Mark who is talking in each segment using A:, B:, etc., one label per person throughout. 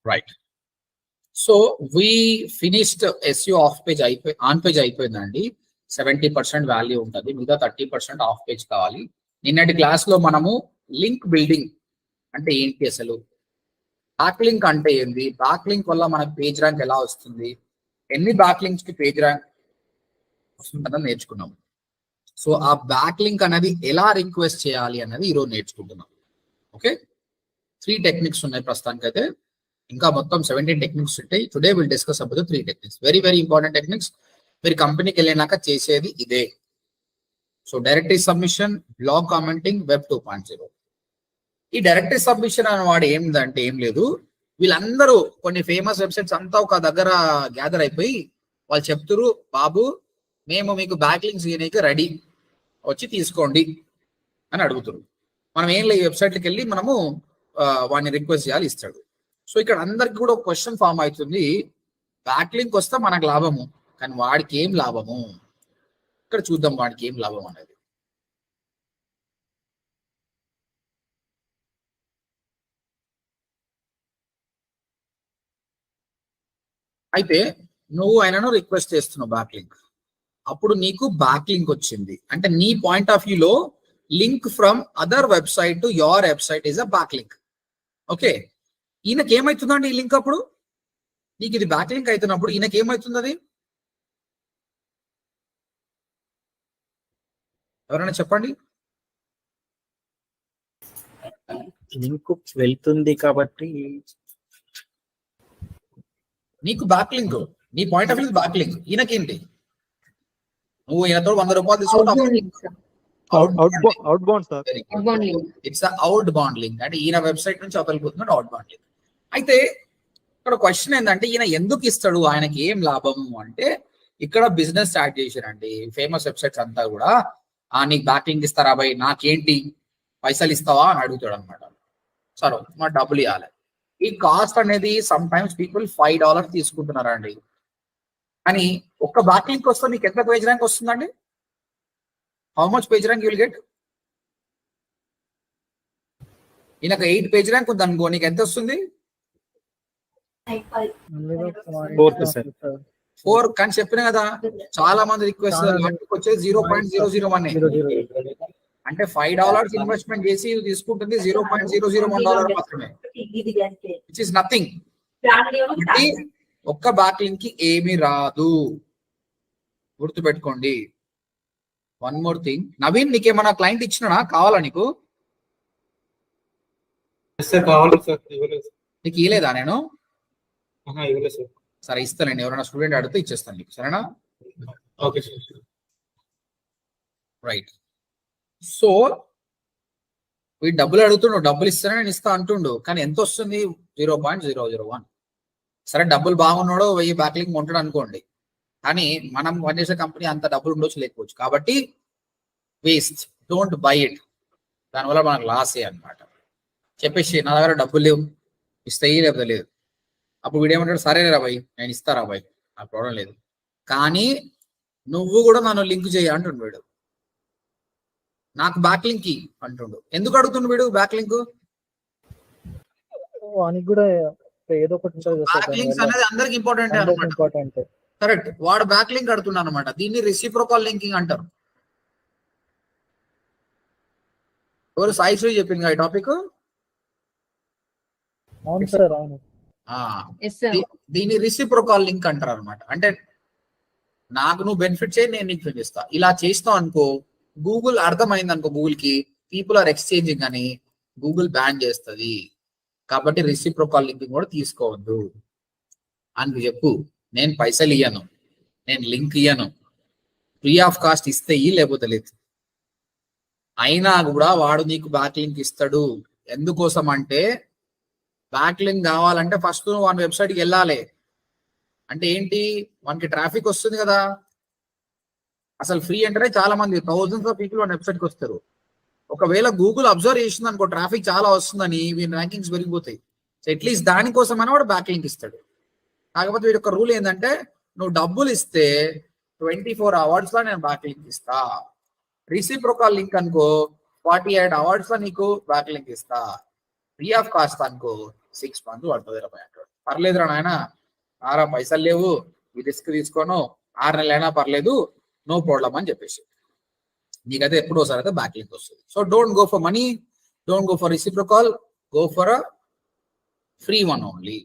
A: Right. So we finished SEO of page on page అయిపోయిందండి. 70% value ఉంటుంది, మిగతా 30% of page కావాలి. నిన్నటి క్లాస్ లో మనము లింక్ బిల్డింగ్ అంటే ఏంటి, అసలు బ్యాక్ లింక్ అంటే ఏంది, బ్యాక్ లింక్ వల్ల మనకు పేజ్ ర్యాంక్ ఎలా వస్తుంది, ఎన్ని బ్యాక్ లింక్స్ కి పేజ్ ర్యాంక్ వస్తుందని నేర్చుకున్నాం. సో ఆ బ్యాక్ లింక్ అనేది ఎలా రిక్వెస్ట్ చేయాలి అన్నది ఈరోజు నేర్చుకుంటున్నాం. ఓకే, 3 టెక్నిక్స్ ఉన్నాయి ప్రస్తుతానికి అయితే, ఇంకా మొత్తం 17 టెక్నిక్స్ ఉంటాయి. Today will discuss about 3 techniques, very very important techniques. మీరు కంపెనీకి వెళ్ళినాక చేసేది ఇదే. So directory submission, blog commenting, web 2.0. ఈ డైరెక్టరీ సబ్మిషన్ అనే వాడు ఏంటంటే ఏం లేదు, వీళ్ళందరూ కొన్ని ఫేమస్ వెబ్సైట్స్ అంతా ఒక దగ్గర గ్యాదర్ అయిపోయి వాళ్ళు చెప్తురు, బాబు మేము మీకు బ్యాక్ లింక్స్ ఇయడానికి రెడీ, వచ్చి తీసుకోండి అని అడుగుతున్నారు. మనం ఏం లేదు, ఈ వెబ్సైట్కి వెళ్ళి మనము వాడిని రిక్వెస్ట్ చేయాలి, ఇస్తాడు. సో ఇక్కడ అందరికి కూడా ఒక క్వశ్చన్ ఫామ్ అవుతుంది, బ్యాక్ లింక్ వస్తే మనకు లాభము, కానీ వాడికి ఏం లాభము, ఇక్కడ చూద్దాం వాడికి ఏం లాభం అనేది. అయితే నువ్వు ఆయనను రిక్వెస్ట్ చేస్తున్నావు బ్యాక్ లింక్, అప్పుడు నీకు బ్యాక్ లింక్ వచ్చింది అంటే నీ పాయింట్ ఆఫ్ వ్యూలో link from other website to your website is a back link. Okay, ఈయనకి ఏమవుతుందండి ఈ లింక్, అప్పుడు నీకు ఇది బ్యాక్ లింక్ అవుతున్నప్పుడు ఈయనకి ఏమవుతుంది, అది ఎవరైనా చెప్పండి.
B: లింక్ వెళ్తుంది కాబట్టి
A: నీకు బ్యాక్ లింక్, నీ point of view back link, ఈయనకేంటి, నువ్వు ఈయనతో 100 రూపాయలు తీసుకుంటావు, ఇట్స్ అవుట్ బౌండ్ లింక్, అంటే ఈయన వెబ్సైట్ నుంచి అవతలిపోతున్నాడు, అవుట్ బౌండ్ లింక్. అయితే ఇక్కడ క్వశ్చన్ ఏంటంటే ఈయన ఎందుకు ఇస్తాడు, ఆయనకి ఏం లాభము అంటే, ఇక్కడ బిజినెస్ స్టార్ట్ చేశారండి ఫేమస్ వెబ్సైట్స్ అంతా కూడా, నీకు బ్యాక్ లింక్ ఇస్తారా బాయ్, నాకేంటి పైసలు ఇస్తావా అని అడుగుతాడు అనమాట. సరే మా డబ్బులు ఇవ్వాలి. ఈ కాస్ట్ అనేది సమ్ టైమ్స్ పీపుల్ $5 తీసుకుంటున్నారండి, కానీ ఒక్క బ్యాక్ లింక్ వస్తే నీకు ఎంత పేజ్ ర్యాంక్ వస్తుందండి, how much page rank you will get? ఈయనకు 8 పేజ్ ర్యాంక్ ఉంది అనుకో, నీకు ఎంత వస్తుంది? 4. కానీ చెప్పిన కదా చాలా మంది రిక్వెస్ట్ వచ్చేది 0.001, అంటే $5 ఇన్వెస్ట్మెంట్ చేసి తీసుకుంటుంది $0.001 మాత్రమే, విచ్ ఇస్ నథింగ్. ఒక్క బ్యాక్ లింక్ కి ఏమీ రాదు, గుర్తుపెట్టుకోండి. వన్ మోర్ థింగ్, నవీన్ నీకేమన్నా క్లయింట్ ఇచ్చినా కావాలా నీకు? నీకు ఇవ్వలేదా నేను? సరే ఇస్తానండి, ఎవరైనా స్టూడెంట్ అడిగితే ఇచ్చేస్తాను నీకు, సరేనా?
C: Okay
A: right. సో వీడు డబ్బులు అడుగుతుండు, డబ్బులు ఇస్తానని నేను ఇస్తా అంటుండు, కానీ ఎంత వస్తుంది? 0.001. సరే డబ్బులు బాగున్నాడో 1000 బ్యాక్ లింక్ ఉంటాడు అనుకోండి, కానీ మనం పనిచేసే కంపెనీ అంత డబ్బులు ఉండొచ్చు లేకపోవచ్చు, కాబట్టి వేస్ట్, డోంట్ బై ఇట్, దానివల్ల మనకు లాసే అనమాట. చెప్పేసి నా దగ్గర డబ్బులు లేవు, ఇస్తాయి లేకపోతే లేదు. అప్పుడు వీడేమంటాడు, సరే రాబాయ్ నేను ఇస్తా రాబాయ్, నాకు ప్రాబ్లం లేదు, కానీ నువ్వు కూడా నన్ను లింక్ చేయ అంటుండు వీడు, నాకు బ్యాక్ లింక్ అంటుండు. ఎందుకు అడుగుతుండు వీడు బ్యాక్ లింక్? బ్యాక్ లింక్స్ అనేది అందరికి ఇంపార్టెంట్ అనమాట, కరెక్ట్. వాడు బ్యాక్ లింక్ అడుగుతున్నాడు అనమాట, దీన్ని రెసిప్రోకల్ లింకింగ్ అంటారు. ఎవరు సాయి శ్రీ చెప్పింది ఈ టాపిక్? దీన్ని రెసిప్రోకల్ లింక్ అంటారు అనమాట. అంటే నాకు నువ్వు బెనిఫిట్ చేయి, నేను నీకు చేస్తా. ఇలా చేస్తావు అనుకో, గూగుల్ అర్థమైంది అనుకో, గూగుల్ కి పీపుల్ ఆర్ ఎక్స్చేంజింగ్ అని గూగుల్ బ్యాన్ చేస్తుంది. కాబట్టి రెసిప్రోకల్ లింకింగ్ కూడా తీసుకోవద్దు అని చెప్పు. నేను పైసలు ఇయ్యను, నేను లింక్ ఇయ్యను, ఫ్రీ ఆఫ్ కాస్ట్ ఇస్తే లేకపోతే లేదు. అయినా కూడా వాడు నీకు బ్యాక్ లింక్ ఇస్తాడు. ఎందుకోసం అంటే, బ్యాక్ లింక్ కావాలంటే ఫస్ట్ నువ్వు వన్ వెబ్సైట్కి వెళ్ళాలి. అంటే ఏంటి, మనకి ట్రాఫిక్ వస్తుంది కదా. అసలు ఫ్రీ అంటేనే చాలా మంది థౌజండ్స్ ఆఫ్ పీపుల్ వన్ వెబ్సైట్కి వస్తారు. ఒకవేళ గూగుల్ అబ్జర్వ్ చేసింది అనుకో ట్రాఫిక్ చాలా వస్తుందని, వీని ర్యాంకింగ్స్ పెరిగిపోతాయి. సో అట్లీస్ట్ దానికోసం అని వాడు బ్యాక్ లింక్ ఇస్తాడు. కాకపోతే వీడి యొక్క రూల్ ఏంటంటే, నువ్వు డబ్బులు ఇస్తే 24 hours లో నేను బ్యాక్ లింక్ ఇస్తా. రెసిప్రోకల్ లింక్ అనుకో 48 hours లో నీకు బ్యాక్ లింక్ ఇస్తా. ఫ్రీ ఆఫ్ కాస్ట్ అనుకో 6 months పడుతుంది. పర్లేదురా నాయన, ఆరా పైసలు లేవు, ఈ రిస్క్ తీసుకోను, 6 నెలలైనా పర్లేదు, నో ప్రాబ్లం అని చెప్పేసి నీకైతే ఎప్పుడు ఒకసారి అయితే బ్యాక్ లింక్ వస్తుంది. So don't go for money, don't go for reciprocal, go for a free one only.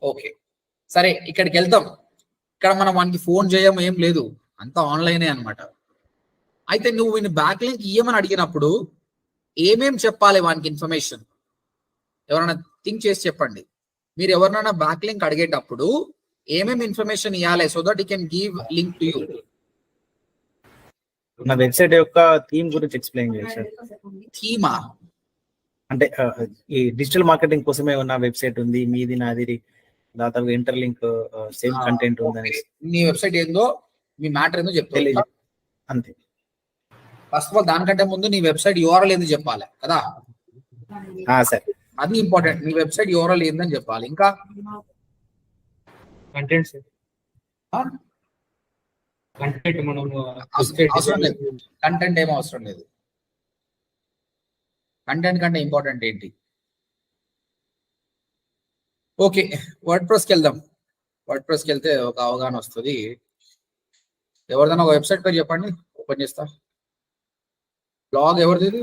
A: Okay, సరే ఇక్కడికి వెళ్తాం. ఇక్కడ మనం వానికి ఫోన్ చేయం, ఏం లేదు, అంతా ఆన్లైనే అనమాట. అయితే నువ్వు వీని బ్యాక్ లింక్ ఇయ్యమని అడిగినప్పుడు ఏమేం చెప్పాలి వానికి ఇన్ఫర్మేషన్? ఎవరైనా థింక్ చేసి చెప్పండి. మీరు ఎవరినైనా బ్యాక్ లింక్ అడిగేటప్పుడు ఏమేమి ఇన్ఫర్మేషన్ ఇవ్వాలి so that you can give link to you?
B: నా వెబ్సైట్ యొక్క థీమ్ గురించి ఎక్స్ప్లెయిన్ చేయండి సార్.
A: థీమా
B: అంటే ఈ డిజిటల్ మార్కెటింగ్ కోసమే ఉన్న వెబ్సైట్ ఉంది, మీది నాది దాదాపు ఇంటర్లింక్ సేమ్ కంటెంట్ ఉందని.
A: నీ వెబ్సైట్ ఏందో, మీ మ్యాటర్ ఏందో చెప్తాను
B: అంతే.
A: ఫస్ట్ ఆఫ్ ఆల్ దానికంటే ముందు నీ వెబ్సైట్ యూఆర్ఎల్ ఏందో చెప్పాలి కదా
B: సార్,
A: అది ఇంపార్టెంట్. నీ వెబ్సైట్ యూఆర్ఎల్ ఏందని చెప్పాలి. ఇంకా
C: కంటెంట్ కంటెంట్ మనం
A: అవసరం లేదు, కంటెంట్ ఏం అవసరం లేదు. కంటెంట్ కంటే ఇంపార్టెంట్ ఏంటి? ఓకే, వర్డ్ ప్రెస్కి వెళ్దాం. వర్డ్ ప్రెస్కి వెళ్తే ఒక అవగాహన వస్తుంది. ఎవరిదైనా ఒక వెబ్సైట్ పేరు చెప్పండి, ఓపెన్ చేస్తా. బ్లాగ్ ఎవరిది?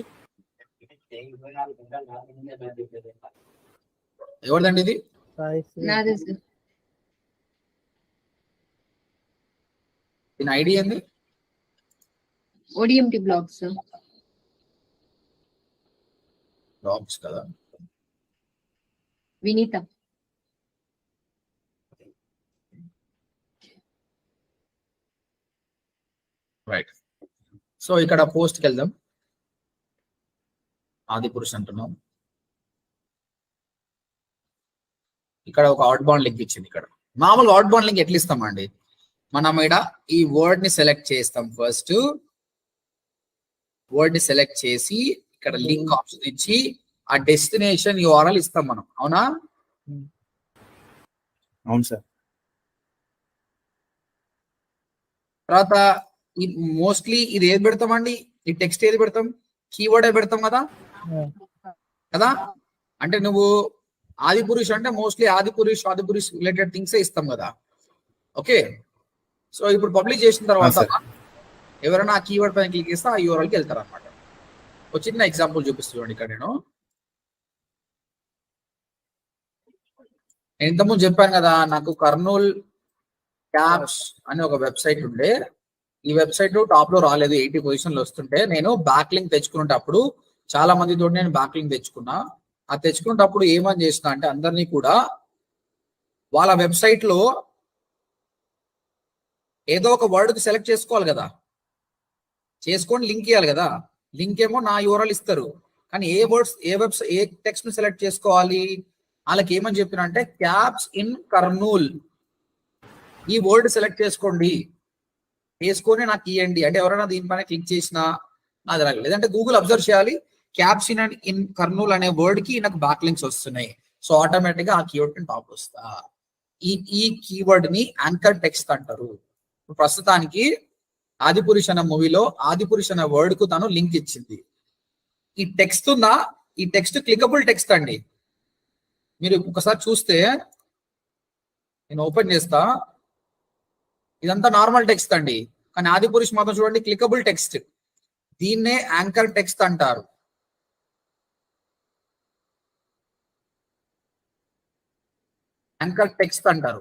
A: ఎవరిదండి ఇది? దీని ఐడి ఏంది?
D: ODMT blogs.
A: బ్లాగ్స్ కదా.
D: వినీత.
A: రైట్. సో ఇక్కడ పోస్ట్కి వెళ్దాం. ఆది పురుష్ అంటున్నాం. ఇక్కడ ఒక అవుట్ బౌండ్ లింక్ ఇచ్చింది. ఇక్కడ మామూలు అవుట్ బౌండ్ లింక్ ఎట్లా ఇస్తామండి? మనం ఇక్కడ ఈ వర్డ్ ని సెలెక్ట్ చేస్తాం. ఫస్ట్ వర్డ్ ని సెలెక్ట్ చేసి ఇక్కడ లింక్ ఆప్షన్ ఇచ్చి ఆ డెస్టినేషన్ యూఆర్ఎల్ ఇస్తాం మనం. అవునా?
B: అవును సార్.
A: తర్వాత ఈ మోస్ట్లీ ఇది ఏది పెడతామండి? ఈ టెక్స్ట్ ఏది పెడతాం? కీవర్డ్ పెడతాం కదా కదా. అంటే నువ్వు ఆది పురుష్ అంటే మోస్ట్లీ ఆది పురుష్ రిలేటెడ్ థింగ్స్ ఇస్తాం కదా. ఓకే, సో ఇప్పుడు పబ్లిష్ చేసిన తర్వాత ఎవరైనా ఆ కీవర్డ్ పైన క్లిక్ చేస్తే ఆ యూఆర్ఎల్కి వెళ్తారు అనమాట. ఒక చిన్న ఎగ్జాంపుల్ చూపిస్తున్నాను ఇక్కడ. నేను ఇంతకుముందు చెప్పాను కదా, నాకు కర్నూల్ క్యాబ్స్ అని ఒక వెబ్సైట్ ఉండే. ఈ వెబ్సైట్ టాప్ లో రాలేదు, 80 పొజిషన్లు వస్తుంటే నేను బ్యాక్ లింక్ తెచ్చుకునేటప్పుడు చాలా మందితో నేను బ్యాక్ లింక్ తెచ్చుకున్నా. ఆ తెచ్చుకునేటప్పుడు ఏమని చేసిన అంటే అందరినీ కూడా వాళ్ళ వెబ్సైట్ లో ఏదో ఒక వర్డ్ కి సెలెక్ట్ చేసుకోవాలి కదా, చేసుకొని లింక్ ఇవ్వాలి కదా. లింక్ ఏమో నా యూఆర్ఎల్ ఇస్తారు, కానీ ఏ వర్డ్స్ ఏ టెక్స్ట్ ని సెలెక్ట్ చేసుకోవాలి? వాళ్ళకి ఏమని చెప్పిన అంటే క్యాబ్స్ ఇన్ కర్నూల్ ఈ వర్డ్ సెలెక్ట్ చేసుకోండి, చేసుకొని నాకు ఇవ్వండి. అంటే ఎవరైనా దీనిపైన క్లిక్ చేసినా నాది రాదు. లేదంటే గూగుల్ అబ్జర్వ్ చేయాలి, క్యాబ్స్ ఇన్ కర్నూల్ అనే వర్డ్ కి నాకు బ్యాక్ లింక్స్ వస్తున్నాయి. సో ఆటోమేటిక్ గా ఆ కీవర్డ్ ని టాప్ వస్తా. ఈ కీవర్డ్ ని యాంకర్ టెక్స్ట్ అంటారు. ప్రస్తుతానికి ఆదిపురుష్ అనే మూవీలో ఆదిపురుష్ అనే వర్డ్ కు తను లింక్ ఇచ్చింది. ఈ టెక్స్ట్ ఉందా, ఈ టెక్స్ట్ క్లికబుల్ టెక్స్ట్ అండి. మీరు ఒకసారి చూస్తే నేను ఓపెన్ చేస్తా, ఇదంతా నార్మల్ టెక్స్ట్ అండి. కానీ ఆదిపురుష్ మాత్రం చూడండి క్లికబుల్ టెక్స్ట్. దీన్నే యాంకర్ టెక్స్ట్ అంటారు. యాంకర్ టెక్స్ట్ అంటారు.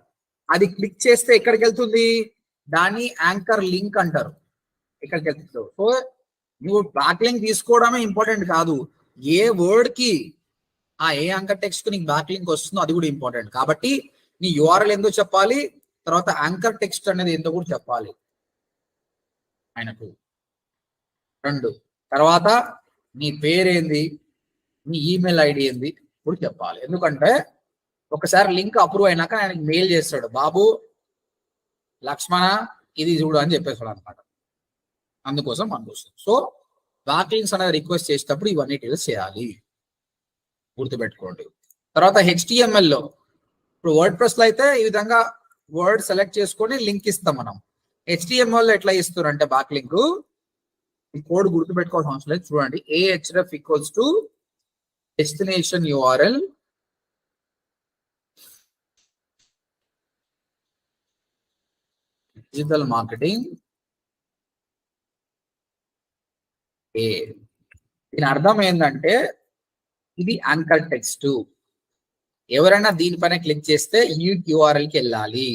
A: అది క్లిక్ చేస్తే ఎక్కడికి వెళ్తుంది? దాన్ని యాంకర్ లింక్ అంటారు. ఎక్కడికి వెళ్తుంది? సో నువ్వు బ్యాక్ లింక్ తీసుకోవడమే ఇంపార్టెంట్ కాదు, ఏ వర్డ్ కి ఆ ఏ యాంకర్ టెక్స్ట్ కు నీకు బ్యాక్ లింక్ వస్తుందో అది కూడా ఇంపార్టెంట్. కాబట్టి నీ యూఆర్ఎల్ ఏందో చెప్పాలి, తర్వాత యాంకర్ టెక్స్ట్ అనేది ఏందో కూడా చెప్పాలి ఆయనకు. 2 తర్వాత నీ పేరేంది, నీ ఈమెయిల్ ఐడి ఏంది కూడా చెప్పాలి. ఎందుకంటే ఒకసారి లింక్ అప్రూవ్ అయినాక ఆయనకి మెయిల్ చేస్తాడు, బాబు లక్ష్మణ ఇది చూడు అని చెప్పేస్తాడు అనమాట. అందుకోసం అందుకోసం సో బ్యాక్ లింక్స్ అనేది రిక్వెస్ట్ చేసేటప్పుడు ఇవన్నీ డీటెయిల్స్ చేయాలి, గుర్తుపెట్టుకోండి. తర్వాత HTML లో ఇప్పుడు వర్డ్ ప్రెస్ లో అయితే ఈ విధంగా వర్డ్ సెలెక్ట్ చేసుకొని లింక్ ఇస్తాం మనం. HTML లో ఎట్లా ఇస్తారు అంటే బ్యాక్ లింక్ ఈ కోడ్ గుర్తుపెట్టుకోవాల్సిన అవసరం లేదు. చూడండి, ahref = destination URL digital marketing ఏ. దీని అర్థం ఏంటంటే ఇది యాంకర్ టెక్స్ట్. ఎవరైనా దీనిపైన క్లిక్ చేస్తే ఈ URL కి వెళ్ళాలి.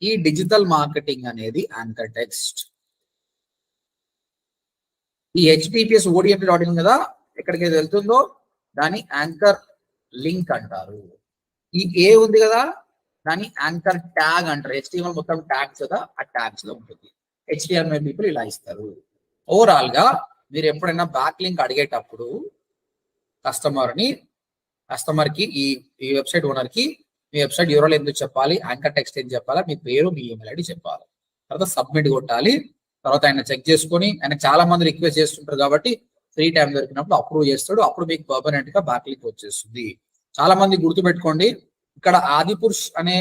A: ఈ డిజిటల్ మార్కెటింగ్ అనేది యాంకర్ టెక్స్ట్. ఈ https odmt.in కదా, ఎక్కడికి వెళ్తుందో దాని యాంకర్ లింక్ అంటారు. ఈ ఏ ఉంది కదా, దాని యాంకర్ ట్యాగ్ అంటారు. HTML మొత్తం ట్యాగ్స్ కదా, ఆ ట్యాగ్స్ లో ఉంటుంది. HTML పీపుల్ ఇలా ఇస్తారు. ఓవరాల్ గా మీరు ఎప్పుడైనా బ్యాక్ లింక్ అడిగేటప్పుడు కస్టమర్ కి ఈ వెబ్సైట్ ఓనర్ కి మీ వెబ్సైట్ URL ఎందుకు చెప్పాలి, యాంకర్ టెక్స్ట్ ఏం చెప్పాలా, మీ పేరు, మీ ఈమెయిల్ ఐడి చెప్పాలి. తర్వాత సబ్మిట్ కొట్టాలి. తర్వాత ఆయన చెక్ చేసుకొని, ఆయన చాలా మంది రిక్వెస్ట్ చేస్తుంటారు కాబట్టి ఫ్రీ టైం దొరికినప్పుడు అప్రూవ్ చేస్తాడు. అప్పుడు మీకు పర్మనెంట్ గా బ్యాక్ లింక్ వచ్చేస్తుంది. చాలా మంది గుర్తుపెట్టుకోండి, ఇక్కడ ఆదిపురుష్ అనే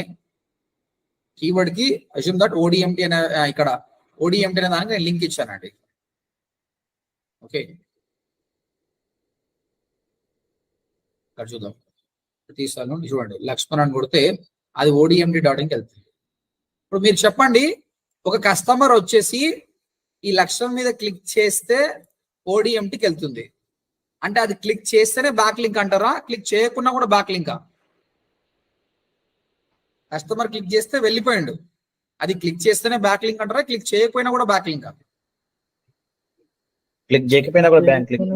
A: కీవర్డ్ కి అస్యూమ్ దట్ ODMT అనే ఇక్కడ ODMT అనే దానికి నేను లింక్ ఇచ్చానండి. ఓకే, ఇక్కడ చూద్దాం. తీసాను చూడండి, లక్ష్మణ్ అని కొడితే అది ODMT.inకి వెళ్తుంది. ఇప్పుడు మీరు చెప్పండి, ఒక కస్టమర్ వచ్చేసి ఈ లక్ష్యం మీద క్లిక్ చేస్తే ODMTకి వెళ్తుంది అంటే అది క్లిక్ చేస్తేనే బ్యాక్ లింక్ అంటారా, క్లిక్ చేయకుండా కూడా బ్యాక్ లింకా? కస్టమర్ క్లిక్ చేస్తే వెళ్ళిపోయిండు, అది క్లిక్ చేస్తేనే బ్యాక్ లింక్ అంటారా, క్లిక్ చేయకపోయినా కూడా బ్యాక్ లింకా?
B: క్లిక్ చేయకపోయినా కూడా బ్యాక్ లింక్.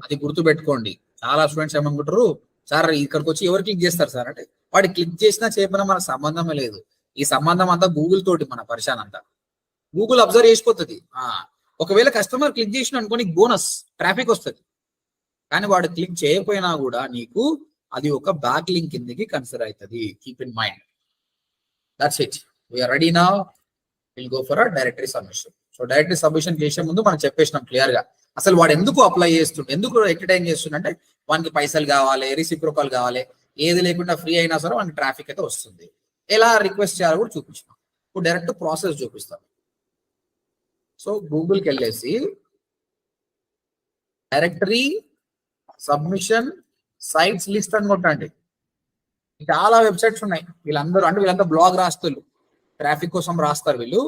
A: అది గుర్తు పెట్టుకోండి. చాలా స్టూడెంట్స్ ఏమనుకుంటారు, సార్ ఇక్కడికి వచ్చి ఎవరు క్లిక్ చేస్తారు సార్ అంటే, వాడు క్లిక్ చేసినా చేయకపోయినా మనకు సంబంధమే లేదు. ఈ సంబంధం అంతా గూగుల్ తోటి, మన పరిశాన్ అంతా గూగుల్ అబ్జర్వ్ చేసిపోతుంది. ఒకవేళ కస్టమర్ క్లిక్ చేసిన అనుకోని బోనస్ ట్రాఫిక్ వస్తుంది, కానీ వాడు క్లిక్ చేయకపోయినా కూడా నీకు అది ఒక బ్యాక్ లింక్ కిందకి కన్సిడర్ అవుతుంది. Keep in mind. That's it. We're ready now. Will go for a directory submission. So directory submission చేసే ముందు మనం చెప్పేసినాం క్లియర్ గా, అసలు వాడు ఎందుకు అప్లై చేస్తుండే, ఎందుకు ఎంటర్టైన్ చేస్తుండే, వానికి పైసలు కావాలి, రిసిప్రోకల్ కావాలి. ఏది లేకుండా ఫ్రీ అయినా సరే వానికి ట్రాఫిక్ అయితే వస్తుంది. ఎలా రిక్వెస్ట్ చేయాలో కూడా చూపించినాం. ఇప్పుడు డైరెక్ట్ ప్రాసెస్ చూపిస్తాం. సో గూగుల్కి వెళ్ళేసి డైరెక్టరీ సబ్మిషన్ సైట్స్ లిస్ట్ అని కొట్టండి. చాలా వెబ్సైట్స్ ఉన్నాయి. వీళ్ళంతా బ్లాగ్ రాస్తారు, ట్రాఫిక్ కోసం రాస్తారు వీళ్ళు.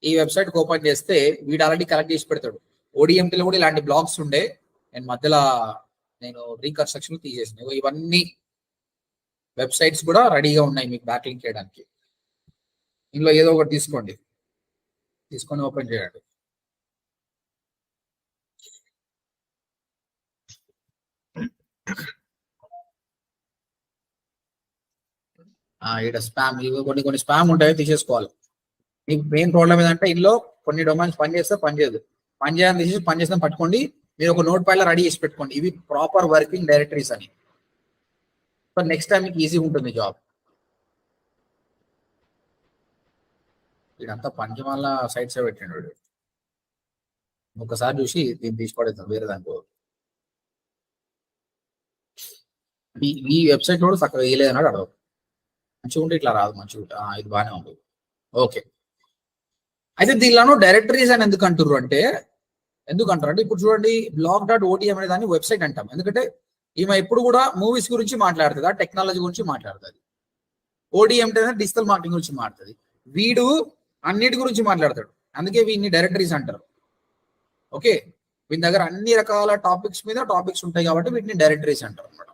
A: ఈ వెబ్సైట్ ఓపెన్ చేస్తే వీడు ఆల్రెడీ కలెక్ట్ చేసి పెడతాడు. ODMTలో కూడా ఇలాంటి బ్లాగ్స్ ఉండే, నేను మధ్యలో రీకన్స్ట్రక్షన్ తీసేసిన. ఇవన్నీ వెబ్సైట్స్ కూడా రెడీగా ఉన్నాయి మీకు బ్యాక్ లింక్ చేయడానికి. ఇందులో ఏదో ఒకటి తీసుకొని ఓపెన్ చేయండి. ఇక్కడ స్పామ్, ఇవి కొన్ని స్పామ్ ఉంటాయి, తీసేసుకోవాలి. మీకు మెయిన్ ప్రాబ్లం ఏంటంటే ఇందులో కొన్ని డొమైన్స్ పనిచేస్తే పనిచేయదు. పనిచేయాలని తీసేసి పనిచేస్తే పట్టుకోండి. మీరు ఒక నోట్ ప్యాడ్లో రెడీ చేసి పెట్టుకోండి, ఇవి ప్రాపర్ వర్కింగ్ డైరెక్టరీస్ అని. సో నెక్స్ట్ టైం మీకు ఈజీ ఉంటుంది జాబ్. ఇదంతా పనికి మళ్ళా సైట్స్ పెట్టండి. ఒకసారి చూసి దీన్ని తీసుకోవడం వేరే దానికో. ఈ వెబ్సైట్ కూడా చక్కగా వేయలేదు అన్నాడు అడగదు. మంచిగా ఉంటే ఇట్లా రాదు, మంచిగా ఇది బాగానే ఉంది. ఓకే, అయితే దీనిలో డైరెక్టరీస్ అని ఎందుకు అంటారు అంటే ఇప్పుడు చూడండి, blog.odm అనే దాన్ని వెబ్సైట్ అంటాం. ఎందుకంటే ఈమె ఎప్పుడు కూడా మూవీస్ గురించి మాట్లాడుతుంది, టెక్నాలజీ గురించి మాట్లాడుతుంది. ODM అంటే డిజిటల్ మార్కెటింగ్ గురించి మాట్లాడుతుంది. వీడు అన్నిటి గురించి మాట్లాడతాడు, అందుకే వీడిని డైరెక్టరీస్ అంటారు. ఓకే, వీని దగ్గర అన్ని రకాల టాపిక్స్ ఉంటాయి కాబట్టి వీటిని డైరెక్టరీస్ అంటారు అనమాట.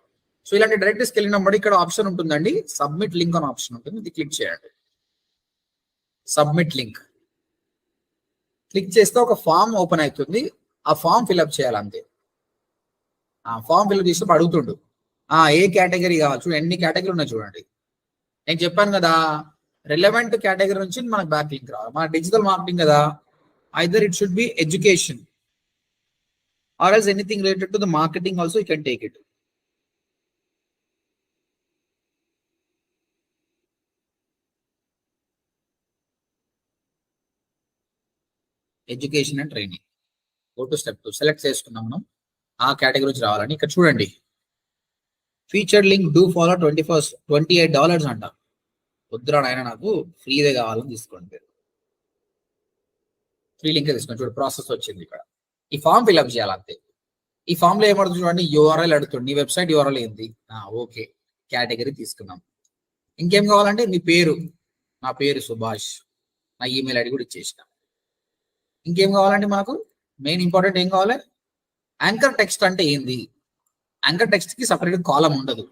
A: సో ఇలాంటి డైరెక్టరీస్కి వెళ్ళినప్పుడు ఇక్కడ ఆప్షన్ ఉంటుందండి, సబ్మిట్ లింక్ అని ఆప్షన్ ఉంటుంది. ఇది క్లిక్ చేయండి. సబ్మిట్ లింక్ క్లిక్ చేస్తే ఒక ఫామ్ ఓపెన్ అవుతుంది. ఆ ఫామ్ ఫిల్అప్ చేయాలి అంతే. ఆ ఫామ్ ఫిల్అప్ చేసినప్పుడు అడుగుతుండు ఏ కేటగిరీ కావాలి. చూడండి ఎన్ని కేటగిరీ ఉన్నాయి చూడండి. నేను చెప్పాను కదా, రిలవెంట్ కేటగిరీ నుంచి మనకు బ్యాక్ లింక్ రావాలి. మన డిజిటల్ మార్కెటింగ్ కదా, either it should be education or else anything related to the marketing also you can take it. Education and training. Go to step 2 select చేసుకున్నాం మనం ఆ కేటగిరీ నుంచి రావాలని. ఇక్కడ చూడండి, ఫీచర్డ్ లింక్ డూ ఫాలో $28 అంట. వద్దురా నాయన, నాకు ఫ్రీదే కావాలని తీసుకోండి. ఫ్రీ లింక్ తీసుకోండి. చూడండి ప్రాసెస్ వచ్చింది. ఇక్కడ ఈ ఫామ్ ఫిల్అప్ చేయాలి అంతే. ఈ ఫామ్ లో ఏమడుతుంది చూడండి, URL అడుగుతుంది. నీ వెబ్సైట్ URL ఏంది? ఓకే, కేటగిరీ తీసుకున్నాం. ఇంకేం కావాలంటే మీ పేరు. నా పేరు సుభాష్. నా ఈమెయిల్ ఐడి కూడా ఇచ్చేసిన. ఇంకేం కావాలండి మనకు? మెయిన్ ఇంపార్టెంట్ ఏం కావాలి? యాంకర్ టెక్స్ట్ అంటే ఏంది? యాంకర్ టెక్స్ట్ కి సపరేట్ కాలం ఉండదు.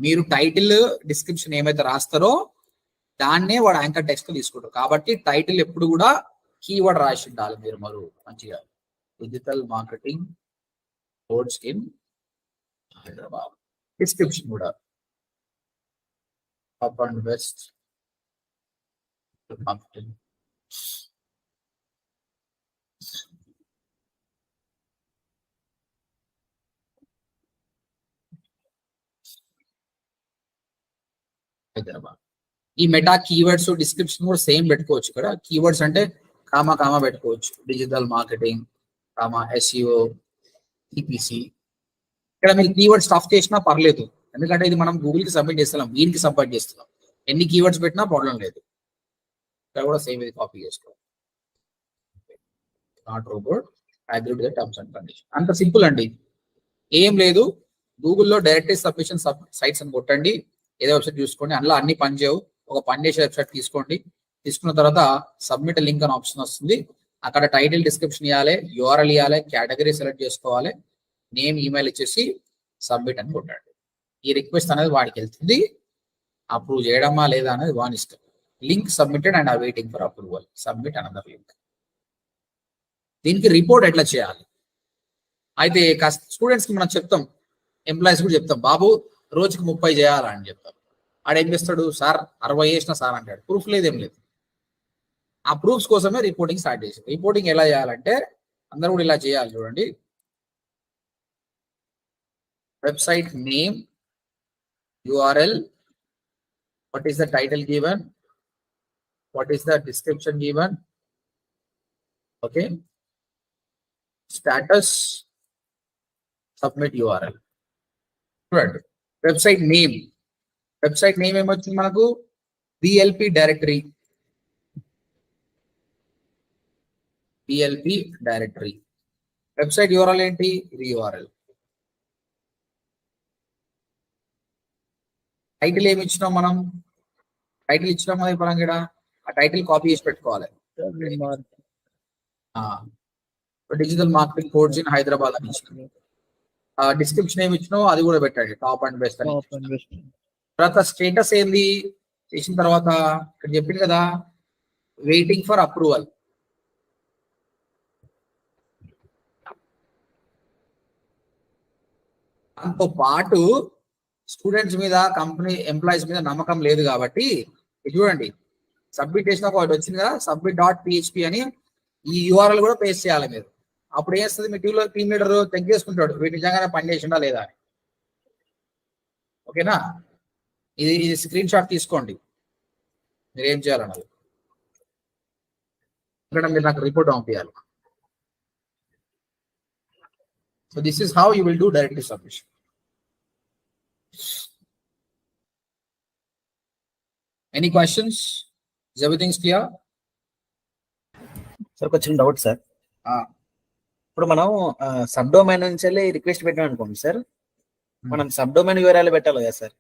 A: మీరు టైటిల్ డిస్క్రిప్షన్ ఏమైతే రాస్తారో దాన్నే వాడు యాంకర్ టెక్స్ట్ తీసుకుంటారు. కాబట్టి టైటిల్ ఎప్పుడు కూడా కీవర్డ్ రాసి ఉండాలి మీరు మంచిగా. Digital marketing course in Hyderabad. Description కూడా up and best marketing. Hyderabad. ఈ మెటా కీవర్డ్స్ డిస్క్రిప్షన్ కూడా సేమ్ పెట్టుకోవచ్చు. ఇక్కడ కీవర్డ్స్ అంటే కామా పెట్టుకోవచ్చు. Digital marketing SEO TPC. ఇక్కడ మీరు కీవర్డ్ స్టఫ్ చేసినా పర్లేదు, ఎందుకంటే ఇది మనం గూగుల్ కి సబ్మిట్ చేస్తున్నాం, దీనికి సబ్మిట్ చేస్తున్నాం. ఎన్ని కీవర్డ్స్ పెట్టినా ప్రాబ్లం లేదు. ఇక్కడ కూడా సేమ్ ఇది కాపీ చేసుకోవాలి. Not robot agree to the terms and condition. అంత సింపుల్ అండి, ఏం లేదు. గూగుల్లో డైరెక్ట్ సబ్మిషన్ సైట్స్ అని కొట్టండి, ఏదో వెబ్సైట్ చూసుకోండి. అందులో అన్ని పనిచేయవు, ఒక పనిచేసే వెబ్సైట్ తీసుకోండి. తీసుకున్న తర్వాత సబ్మిట్ లింక్ అని ఆప్షన్ వస్తుంది. అక్కడ టైటిల్ డిస్క్రిప్షన్ ఇవ్వాలి, URL ఇవ్వాలి, కేటగిరీ సెలెక్ట్ చేసుకోవాలి, నేమ్ ఈమెయిల్ ఇచ్చేసి సబ్మిట్ అని కొట్టండి. ఈ రిక్వెస్ట్ అనేది వాడికి వెళ్తుంది. అప్రూవ్ చేయడమా లేదా అనేది వాని ఇష్టం. Link submitted and waiting for approval. Submit another link. దీనికి రిపోర్ట్ ఎట్లా చేయాలి అయితే స్టూడెంట్స్ కి మనం చెప్తాం, ఎంప్లాయీస్ కూడా చెప్తాం, బాబు రోజుకి 30 చేయాలా అని చెప్తాం. ఆడేం చేస్తాడు, సార్ 60 చేసిన సార్ అంటాడు. ప్రూఫ్ లేదేం లేదు. ఆ ప్రూఫ్స్ కోసమే రిపోర్టింగ్ స్టార్ట్ చేసాం. రిపోర్టింగ్ ఎలా చేయాలంటే అందరూ కూడా ఇలా చేయాలి. చూడండి, website name, URL, what is the title given, what is the description given, okay, status, submit URL. చూడండి, వెబ్సైట్ నేమ్ ఏమొచ్చింది మనకు? BLP directory. వెబ్సైట్ URL ఏంటి? ఇది URL. టైటిల్ ఏమి ఇచ్చినాం మనం? టైటిల్ ఇచ్చినాం అది పరంగా ఆ టైటిల్ కాపీ చేసి పెట్టుకోవాలి. Digital marketing course in Hyderabad అని ఇచ్చినాం. డిస్క్రిప్షన్ ఏమి ఇచ్చినావు అది కూడా పెట్టండి, టాప్ అండ్ బెస్ట్ అని. తర్వాత స్టేటస్ ఏంది చేసిన తర్వాత ఇక్కడ చెప్పింది కదా, వెయిటింగ్ ఫర్ అప్రూవల్. దాంతో పాటు స్టూడెంట్స్ మీద, కంపెనీ ఎంప్లాయీస్ మీద నమ్మకం లేదు కాబట్టి చూడండి, సబ్మిట్ చేసిన ఒకటి వచ్చింది కదా, submit.php అని. ఈ URL కూడా పేస్ట్ చేయాలి మీరు. అప్పుడు ఏం వస్తుంది, మీ టీమ్ లీడర్ చెక్ చేసుకుంటాడు వీటి నిజంగానే పని చేసిండా లేదా అని. ఓకేనా? ఇది స్క్రీన్ షాట్ తీసుకోండి, మీరు ఏం చేయాలన్నది. ఇక్కడ మీరు నాకు రిపోర్ట్ పంపించాలి. So this is how you will do directly submission. Any questions? Is everything clear?
B: Sir కొంచెం డౌట్ సార్. ఇప్పుడు మనం సబ్ డొమైన్ నుంచి రిక్వెస్ట్ పెట్టాం అనుకోండి సార్, మనం సబ్ డొమైన్ URL పెట్టాలి కదా సార్?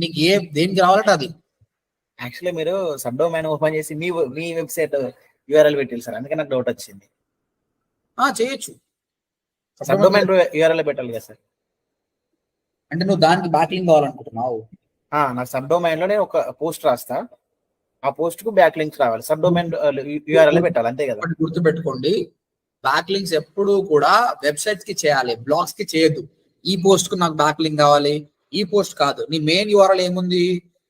A: నీకు దేనికి రావాలంటే అది.
B: యాక్చువల్లీ మీరు సబ్ డొమైన్ ఓపెన్ చేసి మీ వెబ్సైట్ URL పెట్టాలి సార్, అందుకే నాకు డౌట్ వచ్చింది.
A: చేయొచ్చు,
B: సబ్ డొమైన్ URL పెట్టాలి కదా సార్?
A: అంటే నువ్వు దానికి బ్యాక్లింక్ కావాలనుకుంటున్నావు?
B: నాకు సబ్ డొమైన్ లో నేను ఒక పోస్ట్ రాస్తా, ఆ పోస్ట్ కు బ్యాక్ లింక్స్ రావాలి, సబ్ డొమైన్ URL పెట్టాలి, అంతే కదా?
A: గుర్తుపెట్టుకోండి, బ్యాక్ లింక్స్ ఎప్పుడు కూడా వెబ్సైట్స్ కి చేయాలి, బ్లాగ్స్ కి చేయొద్దు. ఈ పోస్ట్ కు నాకు బ్యాక్ లింక్ కావాలి, ఈ పోస్ట్ కాదు. నీ మెయిన్ URL ఏముంది?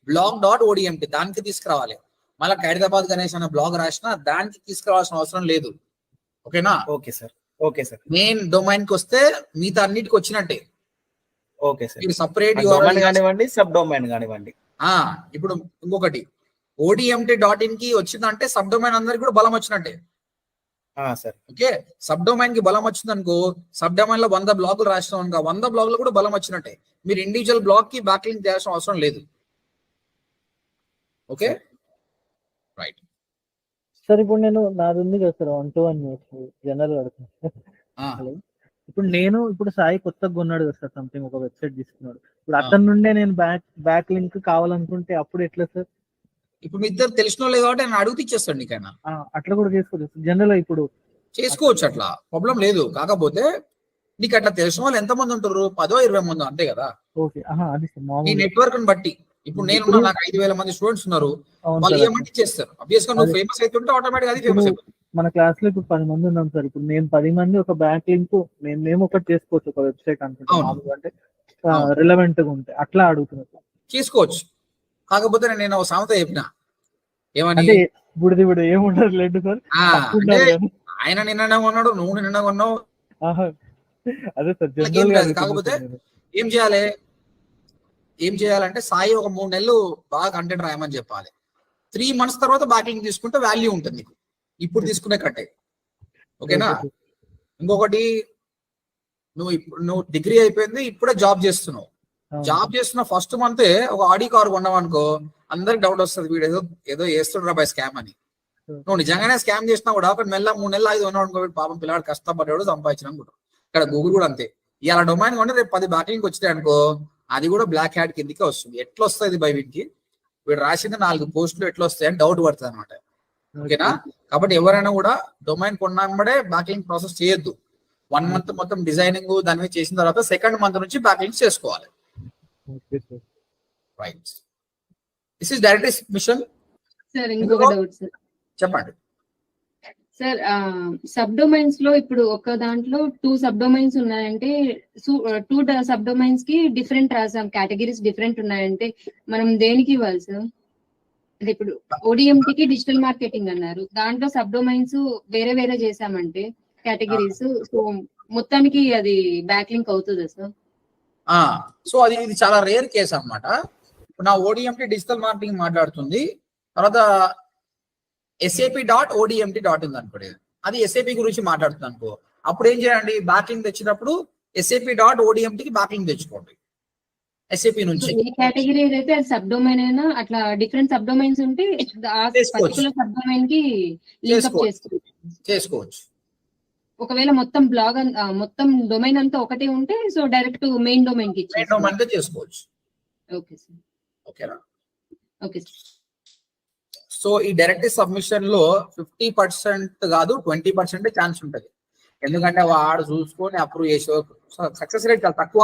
A: blog.odmt, దానికి తీసుకురావాలి. మళ్ళీ హైదరాబాద్ గణేష్ అనే బ్లాగ్ రాసినా దానికి తీసుకురావాల్సిన అవసరం లేదు. ఓకేనా?
B: Okay sir, okay sir.
A: Main domain కి వస్తే మిగతా అన్నిటికి వచ్చినట్టే.
B: Okay sir.
A: మీరు సపరేట్
B: URL కానివ్వండి, సబ్ డొమైన్ కానివ్వండి.
A: ఇప్పుడు ఇంకొకటి, ODMT.in కి వచ్చిందంటే సబ్ డొమైన్ అందరికి కూడా బలం వచ్చినట్టే.
B: సార్,
A: ఓకే, సబ్ డొమైన్ కి బలం వచ్చింది అనుకో, సబ్ డొమైన్ లో 100 బ్లాగులు రాసినాం అనుకో, 100 బ్లాగులు కూడా బలం వచ్చినట్టే. మీరు ఇండివిజువల్ బ్లాగ్ కి బ్యాక్ లింక్ చేయాల్సిన అవసరం లేదు. Okay, right
C: sir. ఇప్పుడు నేను నాది ఉంది కదా సార్, 1-to-1 జనరల్ అడుగుతాను. ఇప్పుడు సాయి కొత్తగా కొన్నాడు కదా సార్, సంథింగ్ ఒక వెబ్సైట్ తీసుకున్నాడు. ఇప్పుడు అతని నుండే నేను బ్యాక్ లింక్ కావాలనుకుంటే అప్పుడు ఎట్లా సార్?
A: ఇప్పుడు మీ ఇద్దరు తెలిసిన వాళ్ళే కాబట్టి నేను అడుగుతూ ఇచ్చేస్తాడు నీకైనా.
C: అట్లా కూడా చేసుకోవచ్చు జనరల్ గా ఇప్పుడు
A: చేసుకోవచ్చు, అట్లా ప్రాబ్లం లేదు. కాకపోతే నీకు అట్లా తెలిసిన వాళ్ళు ఎంతమంది ఉంటారు, 10-20 మంది అంతే కదా.
C: ఓకే అది సార్
A: నీ
C: మామూలు
A: నెట్వర్క్ ని బట్టి. ఇప్పుడు నేనున్నా, నాకు 5,000 మంది స్టూడెంట్స్ ఉన్నారు,
C: అవును
A: వాళ్ళు
C: సార్.
A: ఏమంటే చేస్తారు. అబ్వియస్ గా నువ్వు
C: అదే.
A: ఫేమస్ అవుతుంటే ఆటోమేటిక్ అది
C: ఇప్పుడు
A: ఫేమస్ అయిపోతుంది.
C: మన క్లాస్ లో ఇప్పుడు 10 మంది ఉన్నాం సార్. ఇప్పుడు నేను 10 మంది ఒక బ్యాక్ లింక్ మేము ఒకటి చేసుకోవచ్చు, ఒక వెబ్సైట్ అనుకుంటే
A: అవును.
C: మామూలుగా అంటే
A: అవును.
C: రిలవెంట్ గా ఉంటే అట్లా అడుగుతున్నారు సార్.
A: చేసుకోవచ్చు. కాకపోతే నేను ఒక సామెత చెప్పిన, ఏమని
C: అంటే ఇప్పుడు ఏముండదు లేదు సార్,
A: ఆ,
C: తక్కువ
A: అంటే
C: ఉండాలి కానీ.
A: ఆయన నిన్ననే కొన్నాడు, నువ్వు నిన్న కొన్నావు,
C: ఆహా, అదే సార్
A: వాళ్ళకి ఏం
C: జనరల్ గా
A: కాదు.
C: అడుగుతున్నా
A: కాకపోతే
C: సార్ నేను.
A: ఏం చేయాలంటే సాయి ఒక 3 నెలలు బాగా కంటెంట్ రాయమని చెప్పాలి. 3 months తర్వాత బ్యాకింగ్ తీసుకుంటే వాల్యూ ఉంటుంది నీకు, ఇప్పుడు తీసుకునే కట్టే. ఓకేనా?
C: Okay sir.
A: ఇంకొకటి, నువ్వు డిగ్రీ అయిపోయింది, ఇప్పుడే జాబ్ చేస్తున్నావు.
C: అవును
A: జాబ్
C: సార్.
A: చేస్తున్న ఫస్ట్ మంతే ఒక ఆడి కార్ కొన్నావు అనుకో, అందరికి డౌట్ వస్తుంది, వీడు ఏదో చేస్తుండ్రా బై స్కామ్ అని. నువ్వు నిజంగానే స్కామ్ చేసినా కూడా ఒక 3 నెలలు 5 ఉన్నావు అనుకో, వీడు పాపం పిల్లాడు కష్టపడ్డాడు సంపాదించిన అనుకుంటారు. ఇక్కడ గూగుల్ కూడా అంతే. ఇలా డొమైన్ కొంటే రేపు 10 బ్యాక్లింగ్ వచ్చినాయి అనుకో, అది కూడా బ్లాక్ హ్యాట్ కిందకే వస్తుంది. ఎట్లా వస్తుంది బై వీడికి, వీడు రాసిన 4 పోస్టులు ఎట్లా వస్తాయి అని డౌట్ పడుతుంది అనమాట. ఓకేనా? కాబట్టి ఎవరైనా కూడా డొమైన్ కొన్నాడే బ్యాక్లింగ్ ప్రాసెస్ చేయొద్దు. 1 month మొత్తం డిజైనింగ్ దాని మీద చేసిన తర్వాత సెకండ్ మంత్ నుంచి బ్యాక్లింగ్ చేసుకోవాలి.
C: Okay sir.
A: Right. This is direct mission.
D: Sir ఇంకొక డౌట్ సార్.
A: చెప్పండి
D: సార్ సబ్ డొమైన్స్ లో ఇప్పుడు ఒక దాంట్లో 2 సబ్ డొమైన్స్ ఉన్నాయంటే 2 సబ్ డొమైన్స్ కి డిఫరెంట్ రాసాం, కేటగిరీస్ డిఫరెంట్ ఉన్నాయంటే మనం దేనికి ఇవ్వాలి సార్? అంటే ఇప్పుడు ODMT కి డిజిటల్ మార్కెటింగ్ అన్నారు, దాంట్లో సబ్ డొమైన్స్ వేరే వేరే చేసామంటే కేటగిరీస్, సో మొత్తానికి అది బ్యాక్ లింక్ అవుతుందా సార్?
A: సో ఇది చాలా రేర్ కేసు అన్నమాట. ఇప్పుడు నా ODMT డిజిటల్ మార్కెటింగ్ మాట్లాడుతుంది, తర్వాత SAP.ODMT.in అనుకోండి, అది SAP గురించి మాట్లాడుతుంది అనుకో. అప్పుడు ఏం చేయండి, బ్యాక్లింగ్ తెచ్చినప్పుడు SAP.ODMT కి బ్యాక్లింగ్ తెచ్చుకోండి SAP నుంచి.
D: ఏ కేటగిరీ అయితే అది సబ్ డొమైన్ అయినా అట్లా డిఫరెంట్ సబ్ డొమైన్స్ ఉంటే ఆ పర్టికులర్ సబ్ డొమైన్ కి లింక్అప్
A: చేసుకోవచ్చు.
D: ఒకవేళ మొత్తం బ్లాగ్ మొత్తం డొమైన్ అంతా ఒకటే ఉంటే సో డైరెక్ట్ మెయిన్ డొమైన్ కి
A: చేసుకోవచ్చు.
D: Okay sir.
A: ఓకేనా?
D: Okay sir.
A: సో ఈ డైరెక్ట్ సబ్మిషన్ లో 50% కాదు 20% ఛాన్స్ ఉంటుంది. ఎందుకంటే వాడు చూసుకొని అప్రూవ్ చేసే సక్సెస్ రేట్ చాలా తక్కువ,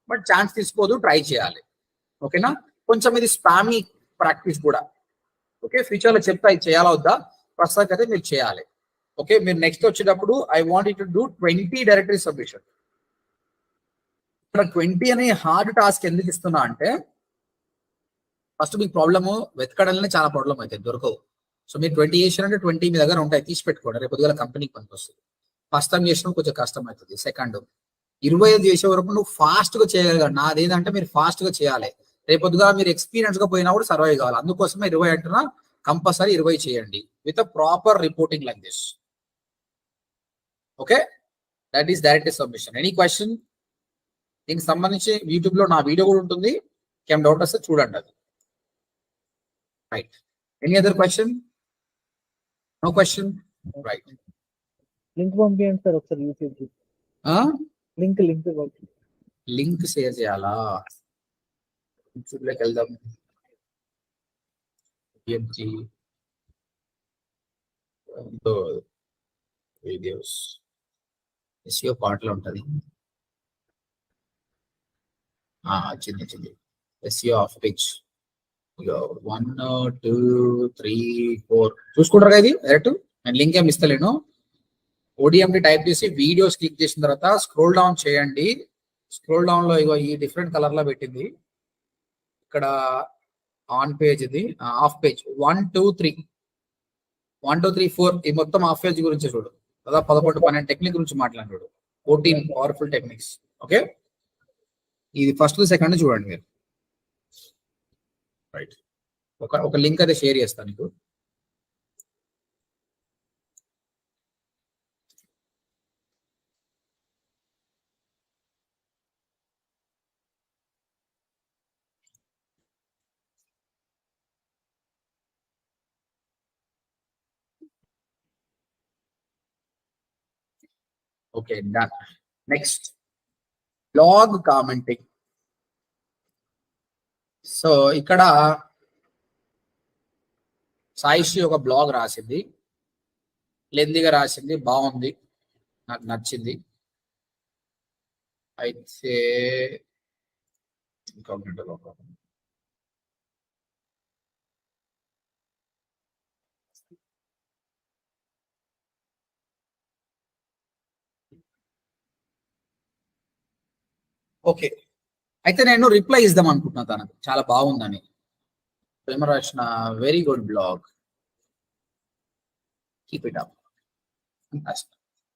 A: బట్ ఛాన్స్ తీసుకోదు, ట్రై చేయాలి. ఓకేనా? కొంచెం ఇది స్పామీ ప్రాక్టీస్ కూడా. ఓకే, ఫ్యూచర్ లో చెప్తా ఇది చేయాలా వద్దా, ప్రస్తుతానికి అయితే మీరు చేయాలి. ఓకే, మీరు నెక్స్ట్ వచ్చేటప్పుడు I want to do 20 directory submission. ఇక్కడ 20 అనే హార్డ్ టాస్క్ ఎందుకు ఇస్తున్నా అంటే, ఫస్ట్ మీకు ప్రాబ్లము వెతకడంలోనే చాలా ప్రాబ్లం అవుతుంది, దొరకవు. సో మీరు 20 చేసినంటే 20 మీ దగ్గర ఉంటాయి, తీసి పెట్టుకోండి, రేపు పొద్దుగాల కంపెనీకి పనికి వస్తుంది. ఫస్ట్ టైం చేసినప్పుడు కొంచెం కష్టం అవుతుంది. సెకండ్ 25 చేసే వరకు నువ్వు ఫాస్ట్ గా చేయగలగాలి. నాది ఏంటంటే మీరు ఫాస్ట్ గా చేయాలి, రేపు పొద్దుగా మీరు ఎక్స్పీరియన్స్ గా పోయినప్పుడు సర్వైవ్ కావాలి. అందుకోసమే 20 అంటున్నా, కంపల్సరీ 20 చేయండి with proper reporting like this. Okay, that is direct submission. Any question? దీనికి సంబంధించి యూట్యూబ్ లో నా వీడియో కూడా ఉంటుంది, ఏం డౌట్ వస్తే చూడండి అది. Right, any other question? No question? Right,
C: link పంపించండి సార్ ఒకసారి యూట్యూబ్ కి. లింక్
A: షేర్ చేయాలా? యూట్యూబ్ లోకి వెళ్దాం. వీడియోస్ SEO పార్ట్లో ఉంటుంది. వచ్చింది SEO ఆఫ్ పేజ్ 1 2 3 4 చూసుకుంటారు కదా. ఇది డైరెక్ట్ నేను లింక్ ఏమి ఇస్తలేను. ODMT టైప్ చేసి వీడియోస్ క్లిక్ చేసిన తర్వాత స్క్రోల్ డౌన్ చేయండి. స్క్రోల్ డౌన్ లో ఇగో ఈ డిఫరెంట్ కలర్ లో పెట్టింది, ఇక్కడ ఆన్ పేజ్, ఇది ఆఫ్ పేజ్ 1 2 3 4 ఈ మొత్తం ఆఫ్ పేజ్ గురించి చూడు. దాదాపు 11 12 టెక్నిక్ గురించి మాట్లాడాడు, 14 పవర్ఫుల్ టెక్నిక్స్. ఓకే, ఇది ఫస్ట్ సెకండ్ చూడండి మీరు. రైట్, ఒక లింక్ అయితే షేర్ చేస్తాను నీకు. Okay, done. Next blog commenting. So ఇక్కడ సాయిశ్రీ ఒక బ్లాగ్ రాసింది, లెందిగా రాసింది, బాగుంది, నాకు నచ్చింది. అయితే ఓకే, అయితే నేను రిప్లై ఇద్దాం అనుకుంటున్నా తనకు, చాలా బాగుందని. ప్రేమ రాసిన very good blog, keep it up.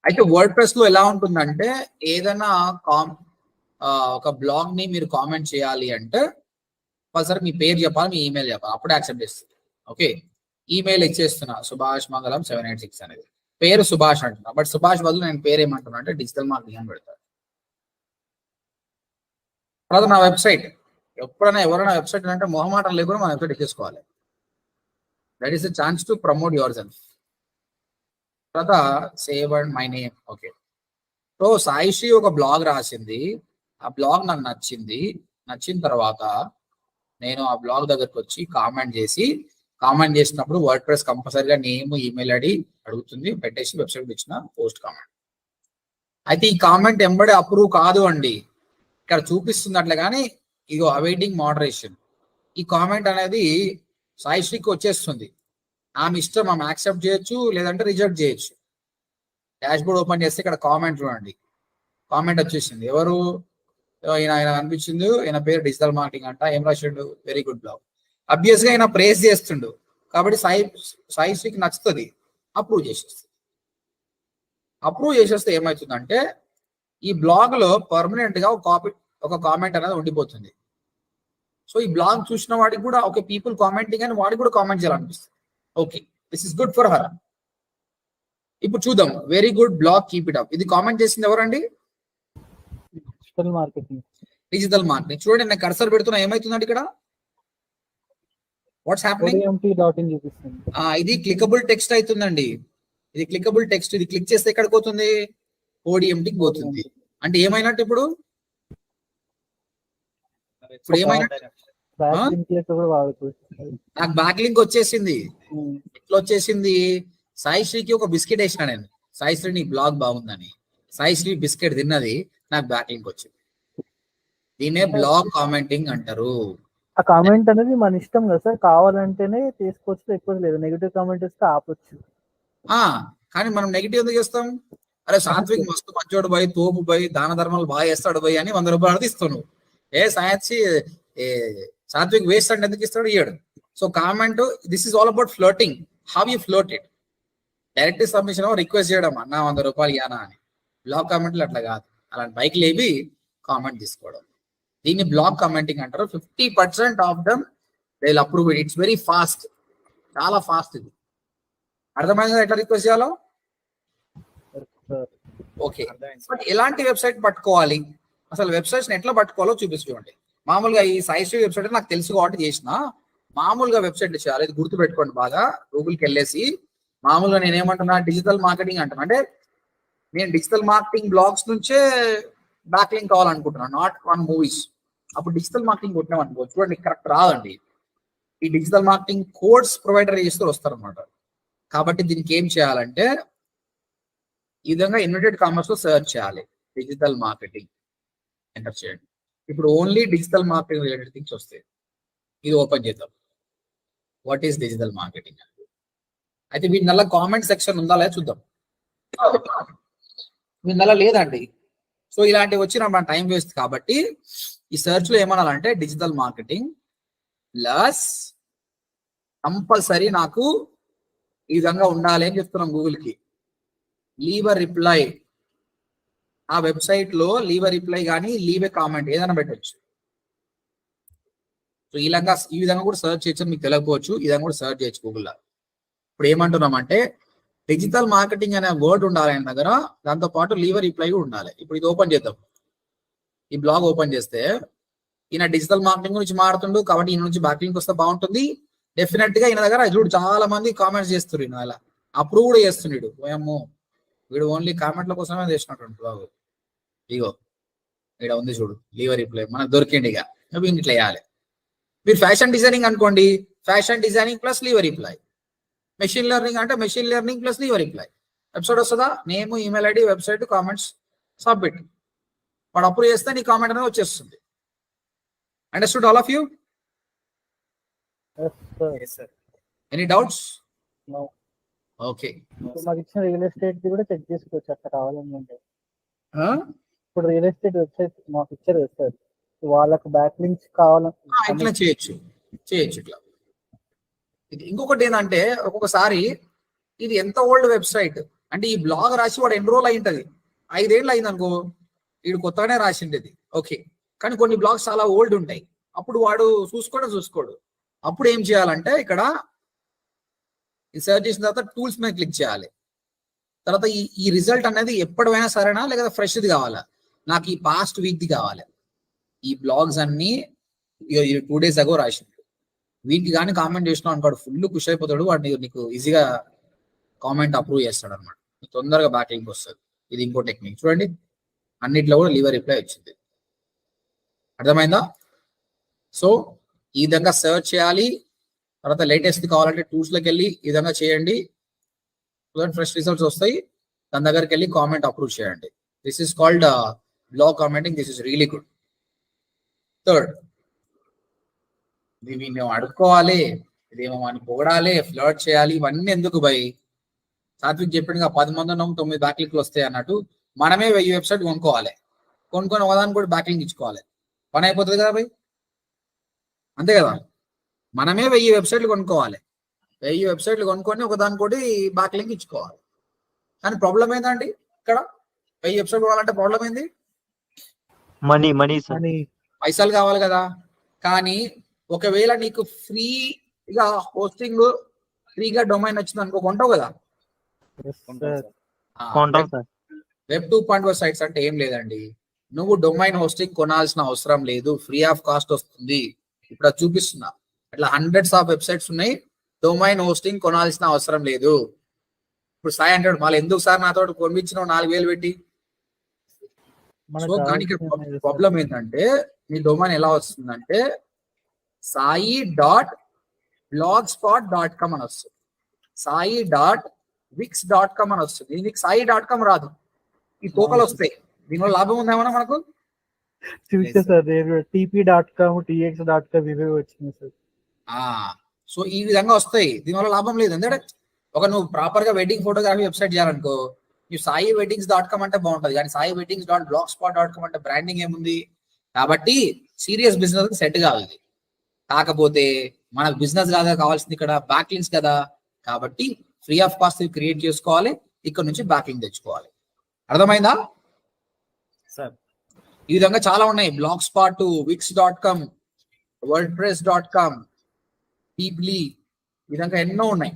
A: అయితే వర్డ్ ప్రెస్ లో ఎలా ఉంటుందంటే ఏదైనా ఒక బ్లాగ్ ని మీరు కామెంట్ చేయాలి అంటే సరే మీ పేరు చెప్పాలి, మీ ఈమెయిల్ చెప్పాలి, అప్పుడే యాక్సెప్ట్ చేస్తుంది. ఓకే, ఈమెయిల్ ఇచ్చేస్తున్నా సుభాష్ మంగళం 786 అనేది. పేరు సుభాష్ అంటున్నా, బట్ సుభాష్ బదులు నేను పేరు ఏమంటున్నా అంటే డిజిటల్ మార్కెటింగ్ అని పెడతాను. తర్వాత నా వెబ్సైట్, ఎప్పుడైనా ఎవరైనా వెబ్సైట్ అంటే మొహమాటం లేకుండా మన వెబ్సైట్ ఎక్కేసుకోవాలి. That is the chance to promote yourself. తర్వాత save and my name. Okay, so Saisri ఒక బ్లాగ్ రాసింది, ఆ బ్లాగ్ నాకు నచ్చింది. నచ్చిన తర్వాత నేను ఆ బ్లాగ్ దగ్గరకు వచ్చి కామెంట్ చేసినప్పుడు వర్డ్ ప్రెస్ కంపల్సరీగా నేమ్, ఈమెయిల్ ఐడి అడుగుతుంది, పెట్టేసి వెబ్సైట్ ఇచ్చిన పోస్ట్ కామెంట్. అయితే ఈ కామెంట్ ఎంబడే అప్రూవ్ కాదు అండి, ఇక్కడ చూపిస్తుంది అట్లా, కానీ ఇగో అవైటింగ్ మోడరేషన్. ఈ కామెంట్ అనేది సాయిశ్రీకి వచ్చేస్తుంది, ఆమె ఇష్టం, ఆమె యాక్సెప్ట్ చేయొచ్చు లేదంటే రిజెక్ట్ చేయొచ్చు. డాష్ బోర్డ్ ఓపెన్ చేస్తే ఇక్కడ కామెంట్ చూడండి, కామెంట్ వచ్చేసింది. ఎవరు ఆయన అనిపించింది, ఈయన పేరు డిజిటల్ మార్కెటింగ్ అంట, ఏం రాసిండు, వెరీ గుడ్ బ్లాగ్. అబ్వియస్ గా ఆయన ప్రేస్ చేస్తుండు కాబట్టి సాయిశ్రీకి నచ్చుతుంది, అప్రూవ్ చేసేస్తుంది. అప్రూవ్ చేసేస్తే ఏమవుతుందంటే ఈ బ్లాగ్ లో పర్మనెంట్ గా ఒక కామెంట్ అనేది ఉండిపోతుంది. సో ఈ బ్లాగ్ చూసిన వాడికి కూడా ఓకే, పీపుల్ కామెంటింగ్ అని వాడికి కూడా కామెంట్ చేయాలనిపిస్తుంది. Okay, this is good for her. ఇప్పుడు చూద్దాం, very good blog, keep it up. ఇది కామెంట్ చేసింది ఎవరండి? Digital marketing. చూడండి నేను కర్సర్ పెడుతున్నా, ఏమైతుందండి ఇక్కడ, వాట్స్ హ్యాపెనింగ్? ఇది క్లికబుల్ టెక్స్ట్ అవుతుందండి, ఇది క్లికబుల్ టెక్స్ట్. ఇది క్లిక్ చేస్తే ఎక్కడికి పోతుంది? ODMTకి పోతుంది. అంటే ఏమైనట్టు ఇప్పుడు ఏమైనట్టు నాకు బ్యాక్ లింక్ వచ్చేసింది. ఎట్లా వచ్చేసింది? సాయిశ్రీకి ఒక బిస్కెట్ వేసిన నేను, సాయిశ్రీ నీ బ్లాగ్ బాగుందని. సాయిశ్రీ బిస్కెట్ తిన్నది, నాకు బ్యాక్ లింక్ వచ్చింది. దీన్నే బ్లాగ్ కామెంటింగ్ అంటారు.
C: ఆ కామెంట్ అనేది మన ఇష్టం కదా సార్, కావాలంటేనే తీసుకోవచ్చు, లేకపోతే లేదు. నెగిటివ్ కామెంట్ వస్తే ఆపొచ్చు.
A: కానీ మనం నెగిటివ్ ఎందుకు చేస్తాం? అరే సాత్విక్ మస్తు మంచోడు పోయి, తోపు పోయి, దాన ధర్మాలు బాగా చేస్తాడు పోయి అని 100 రూపాయలు ఇస్తాను. సాత్విక్ వేస్ట్ అంటే ఎందుకు ఇస్తాడు? ఇయ్యాడు. So comment, this is all about floating, how you float it. Direct submission request చేయడం, అన్న 100 రూపాయలు ఇయ్యానా అని. బ్లాగ్ కామెంట్లు అట్లా కాదు, అలాంటి బైక్ లేవి కామెంట్ తీసుకోవడం. దీన్ని బ్లాగ్ కామెంటింగ్ అంటారు. 50% of them they will approve it. It's very fast, చాలా ఫాస్ట్. ఇది అర్థమైంది ఎట్లా రిక్వెస్ట్ చేయాలో? ఓకే, బట్ ఎలాంటి వెబ్సైట్ పట్టుకోవాలి, అసలు వెబ్సైట్స్ ఎట్లా పట్టుకోవాలో చూపిస్తుంది. మామూలుగా ఈ సాయిశ్రీ వెబ్సైట్ నాకు తెలుసు కాబట్టి చేసిన, మామూలుగా వెబ్సైట్లు చేయాలి. ఇది గుర్తు పెట్టుకోండి బాగా. గూగుల్కి వెళ్ళేసి మామూలుగా నేను ఏమంటున్నా, డిజిటల్ మార్కెటింగ్ అంటున్నా. అంటే నేను డిజిటల్ మార్కెటింగ్ బ్లాగ్స్ నుంచే బ్యాక్ లింక్ కావాలనుకుంటున్నాను, నాట్ వన్ మూవీస్. అప్పుడు డిజిటల్ మార్కెటింగ్ కొట్టినాం అనుకో, చూడండి కరెక్ట్ రాదండి. ఈ డిజిటల్ మార్కెటింగ్ కోడ్స్ ప్రొవైడర్ చేస్తూ వస్తారు అనమాట. కాబట్టి దీనికి ఏం చేయాలంటే ఈ విధంగా ఇన్వర్టెడ్ కామర్స్ లో సెర్చ్ చేయాలి, డిజిటల్ మార్కెటింగ్ ఎంటర్ చేయండి. ఇప్పుడు only digital marketing related things వస్తాయి. ఇది ఓపెన్ చేద్దాం, వాట్ ఈస్ డిజిటల్ మార్కెటింగ్. అయితే వీటి నల్ల కామెంట్ సెక్షన్ ఉందా లేదా చూద్దాం. వీటి నల్ల లేదండి. సో ఇలాంటివి వచ్చిన మన టైం వేస్ట్ కాబట్టి ఈ సెర్చ్ లో ఏమనాలంటే డిజిటల్ మార్కెటింగ్ ప్లస్ కంపల్సరీ నాకు ఈ విధంగా ఉండాలి అని చెప్తున్నాం గూగుల్కి. లీవ్ ఎ రిప్లై, ఆ వెబ్సైట్ లో లీవ్ ఎ రిప్లై కానీ లీవ్ ఎ కామెంట్ ఏదైనా పెట్టచ్చు. సో ఈ విధంగా కూడా సెర్చ్ చేయొచ్చు, మీకు తెలియకపోవచ్చు. ఈ విధంగా కూడా సెర్చ్ చేయొచ్చు గూగుల్లో. ఇప్పుడు ఏమంటున్నామంటే డిజిటల్ మార్కెటింగ్ అనే వర్డ్ ఉండాలి ఆయన దగ్గర, దాంతో పాటు లీవ్ ఎ రిప్లై కూడా ఉండాలి. ఇప్పుడు ఇది ఓపెన్ చేద్దాం, ఈ బ్లాగ్ ఓపెన్ చేస్తే ఈయన డిజిటల్ మార్కెటింగ్ గురించి మాడుతుండు కాబట్టి ఈయన నుంచి బ్యాక్ లింక్ వస్తే బాగుంటుంది. డెఫినెట్ గా ఈయన దగ్గర చూడు చాలా మంది కామెంట్స్ చేస్తారు, ఈయన అలా అప్రూవ్ కూడా చేస్తున్నాడు. ఏమో వీడు ఓన్లీ కామెంట్ల కోసమే చేసినట్టు బ్లాగ్. ఇగో ఇక్కడ ఉంది చూడు, లీవ్ ఎ రిప్లై మనకు దొరికింది. ఇక ఇట్లా వేయాలి. మీరు ఫ్యాషన్ డిజైనింగ్ అనుకోండి, fashion designing plus leave a reply. Machine learning అంటే machine learning plus your reply. Website వస్తుందా, name, email ID, website, comments, submit. వాడు అప్రూవ్ చేస్తే నీ కామెంట్ అనేది వచ్చేస్తుంది. Understood all of you?
B: Sir
A: any doubts?
C: No.
A: Okay.
C: ఇప్పుడు మాకు ఇచ్చిన రియల్ ఎస్టేట్ కూడా చెక్ చేసుకోవచ్చు అక్కడ కావాలనుకుంటే. ఇప్పుడు రియల్ ఎస్టేట్ వెబ్సైట్ మాకు ఇచ్చారు వెబ్సైట్, వాళ్ళకు బ్యాక్ లింక్స్
A: ఇట్లా చేయొచ్చు ఇట్లా. ఇది ఇంకొకటి ఏంటంటే ఒక్కొక్కసారి ఇది ఎంత ఓల్డ్ వెబ్సైట్ అంటే ఈ బ్లాగ్ రాసి వాడు ఎన్రోల్ అయి ఉంటది, 5 ఏళ్ళు అయింది అనుకో, వీడు కొత్తగానే రాసిండేది. ఓకే, కానీ కొన్ని బ్లాగ్స్ చాలా ఓల్డ్ ఉంటాయి, అప్పుడు వాడు చూసుకోడు. అప్పుడు ఏం చేయాలంటే ఇక్కడ సెర్చ్ చేసిన తర్వాత టూల్స్ మీద క్లిక్ చేయాలి. తర్వాత ఈ రిజల్ట్ అనేది ఎప్పటివైనా సరేనా లేదా ఫ్రెష్ది కావాలా, నాకు ఈ పాస్ట్ వీక్ది కావాలి. ఈ బ్లాగ్స్ అన్ని 2 days అగో రాసిండు, వీటికి కానీ కామెంట్ చేసినావు అనుకోడు, ఫుల్ ఖుషి అయిపోతాడు వాడు, నీకు ఈజీగా కామెంట్ అప్రూవ్ చేస్తాడు అనమాట, తొందరగా బ్యాక్ లింక్ వస్తుంది. ఇది ఇంకో టెక్నిక్ చూడండి, అన్నిట్లో కూడా లీవర్ రిప్లై వచ్చింది. అర్థమైందా? సో ఈ విధంగా సెర్చ్ చేయాలి. తర్వాత లేటెస్ట్ కావాలంటే టూల్స్లోకి వెళ్ళి ఈ విధంగా చేయండి, ఫ్రెష్ రిజల్ట్స్ వస్తాయి. దాని దగ్గరికి వెళ్ళి కామెంట్ అప్రూవ్ చేయండి. This is called blog commenting. This is really good. Third, ఇవి మేము అడుక్కోవాలి, ఇదేమో అని పొగడాలి, ఫ్లర్ట్ చేయాలి, ఇవన్నీ ఎందుకు భయ్? సాత్విక్ చెప్పిండుగా 10 మంది ఉన్నాం 9 బ్యాక్లింక్లు వస్తాయి అన్నట్టు, మనమే 1000 వెబ్సైట్ కొనుక్కోవాలి, కొనుక్కొని ఒకదానికి కూడా బ్యాక్లింక్ ఇచ్చుకోవాలి, పని అయిపోతుంది కదా భయ్, అంతే కదా? మనమే 1000 వెబ్సైట్లు కొనుక్కోవాలి, 1000 వెబ్సైట్లు కొనుక్కొని ఒకదానికి కూడా బ్యాక్లింక్ ఇచ్చుకోవాలి. కానీ ప్రాబ్లం ఏంటండి ఇక్కడ 1000 వెబ్సైట్ కొనాలంటే ప్రాబ్లం ఏంది?
E: మనీ
A: పైసలు కావాలి కదా. కానీ ఒకవేళ నీకు ఫ్రీగా హోస్టింగ్, ఫ్రీగా డొమైన్ వచ్చింది అనుకో, కొంటావు కదా. వెబ్ 2.0 సైట్స్ అంటే ఏం లేదండి, నువ్వు డొమైన్ హోస్టింగ్ కొనాల్సిన అవసరం లేదు, ఫ్రీ ఆఫ్ కాస్ట్ వస్తుంది. ఇప్పుడు అది చూపిస్తున్నా, అట్లా హండ్రెడ్స్ ఆఫ్ వెబ్సైట్స్ ఉన్నాయి, డొమైన్ హోస్టింగ్ కొనాల్సిన అవసరం లేదు. ఇప్పుడు సాయి అంటాడు, మళ్ళీ ఎందుకు సార్ నాతో కొనిపించినావు 4000 పెట్టి? సో దానికి ప్రాబ్లం ఏంటంటే మీ డొమైన్ ఎలా వస్తుందంటే sai.blogspot.com అని వస్తుంది, sai.wix.com అని వస్తుంది. దీనికి sai.com రాదు, ఈ తోకలు వస్తాయి. దీనివల్ల లాభం ఉందేమన్నా మనకు?
C: చూస్తే సార్ tp.com, tx.com ఇవే వచ్చినాయి సార్.
A: సో ఈ విధంగా వస్తాయి, దీనివల్ల లాభం లేదు. ఎందుకంటే నువ్వు ప్రాపర్ గా వెడ్డింగ్ ఫోటోగ్రఫీ వెబ్సైట్ చేయాలనుకో, నువ్వు sai.weddings.com అంటే బాగుంటది, కానీ sai.weddings.blogspot.com అంటే బ్రాండింగ్ ఏముంది. కాబట్టి సీరియస్ బిజినెస్ సెట్ కావాలి. కాకపోతే మనకు బిజినెస్ కాదా కావాల్సింది, ఇక్కడ బ్యాక్ లింక్స్ కదా. కాబట్టి ఫ్రీ ఆఫ్ కాస్ట్ క్రియేట్ చేసుకోవాలి, ఇక్కడ నుంచి బ్యాక్ లింక్ తెచ్చుకోవాలి. అర్థమైందా
B: సార్?
A: ఈ విధంగా చాలా ఉన్నాయి, బ్లాగ్ స్పాట్, wix.com, wordpress.com, పీప్లీ, ఈ విధంగా ఎన్నో ఉన్నాయి.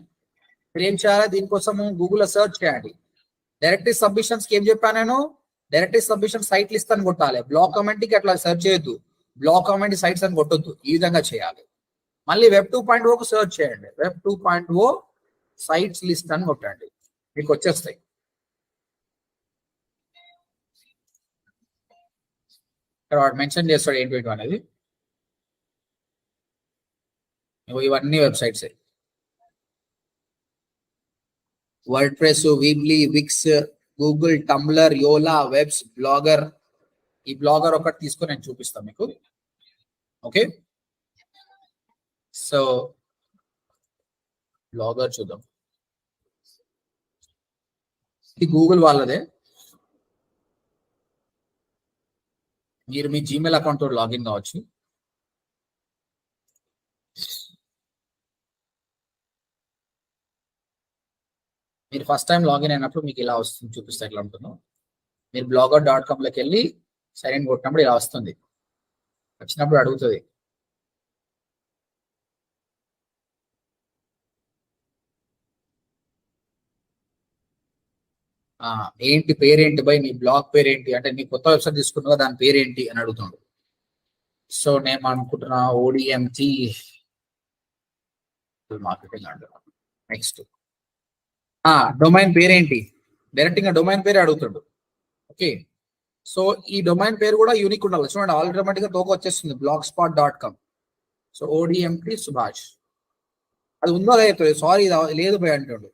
A: మీరు ఏం చేయాలి, దీనికోసము గూగుల్లో సెర్చ్ చేయండి. డైరెక్టరీ సబ్మిషన్స్ కి ఏం చెప్పాను నేను, డైరెక్టరీ సబ్మిషన్ సైట్ లిస్ట్ అని కొట్టాలి. బ్లాగ్ కామెంట్కి అట్లా సెర్చ్ చేయొద్దు, బ్లాగ్ కామెంట్ సైట్స్ అని కొట్టొద్దు, ఈ విధంగా చేయాలి. మళ్ళీ వెబ్ 2.0 సెర్చ్ చేయండి, వెబ్ 2.0 సైట్స్ లిస్ట్ అని కొట్టండి, మీకు వచ్చేస్తాయి. ఇక్కడ వాడు మెన్షన్ చేస్తాడు ఏంటి అనేది. ఇవన్నీ websites, WordPress, Weebly, Wix, Google, Tumblr, Yola, Webs, Blogger. ఈ బ్లాగర్ ఒకటి తీసుకొని నేను చూపిస్తాను మీకు. ఓకే, సో బ్లాగర్ చూద్దాం. ఇది గూగుల్ వాళ్ళదే, మీరు మీ జీమెయిల్ అకౌంట్ తోటి లాగిన్ కావచ్చు. మీరు ఫస్ట్ టైం లాగిన్ అయినప్పుడు మీకు ఇలా వస్తుంది, చూపిస్తే ఎట్లా ఉంటుందో. మీరు blogger.com లోకి వెళ్ళి సైన్ ఇన్ కొట్టినప్పుడు ఇలా వస్తుంది, వచ్చినప్పుడు అడుగుతుంది ఏంటి పేరేంటి బై, నీ బ్లాగ్ పేరేంటి అంటే, నీ కొత్త వెబ్సైట్ తీసుకున్నావా దాని పేరేంటి అని అడుగుతున్నాడు. సో నేను అనుకుంటున్నా ODMT మార్కెటింగ్ అంటున్నాను. నెక్స్ట్ డొమైన్ పేరేంటి, డైరెక్ట్ గా డొమైన్ పేరే అడుగుతాడు. ఓకే, సో ఈ డొమైన్ పేరు కూడా యూనిక్ ఉండాలి. చూడండి ఆటోమేటిక్ గా తోక వచ్చేస్తుంది blogspot.com. So ODMT Subhash. అది ఉందో లేదు, సారీ లేదు పోయి అంటాడు.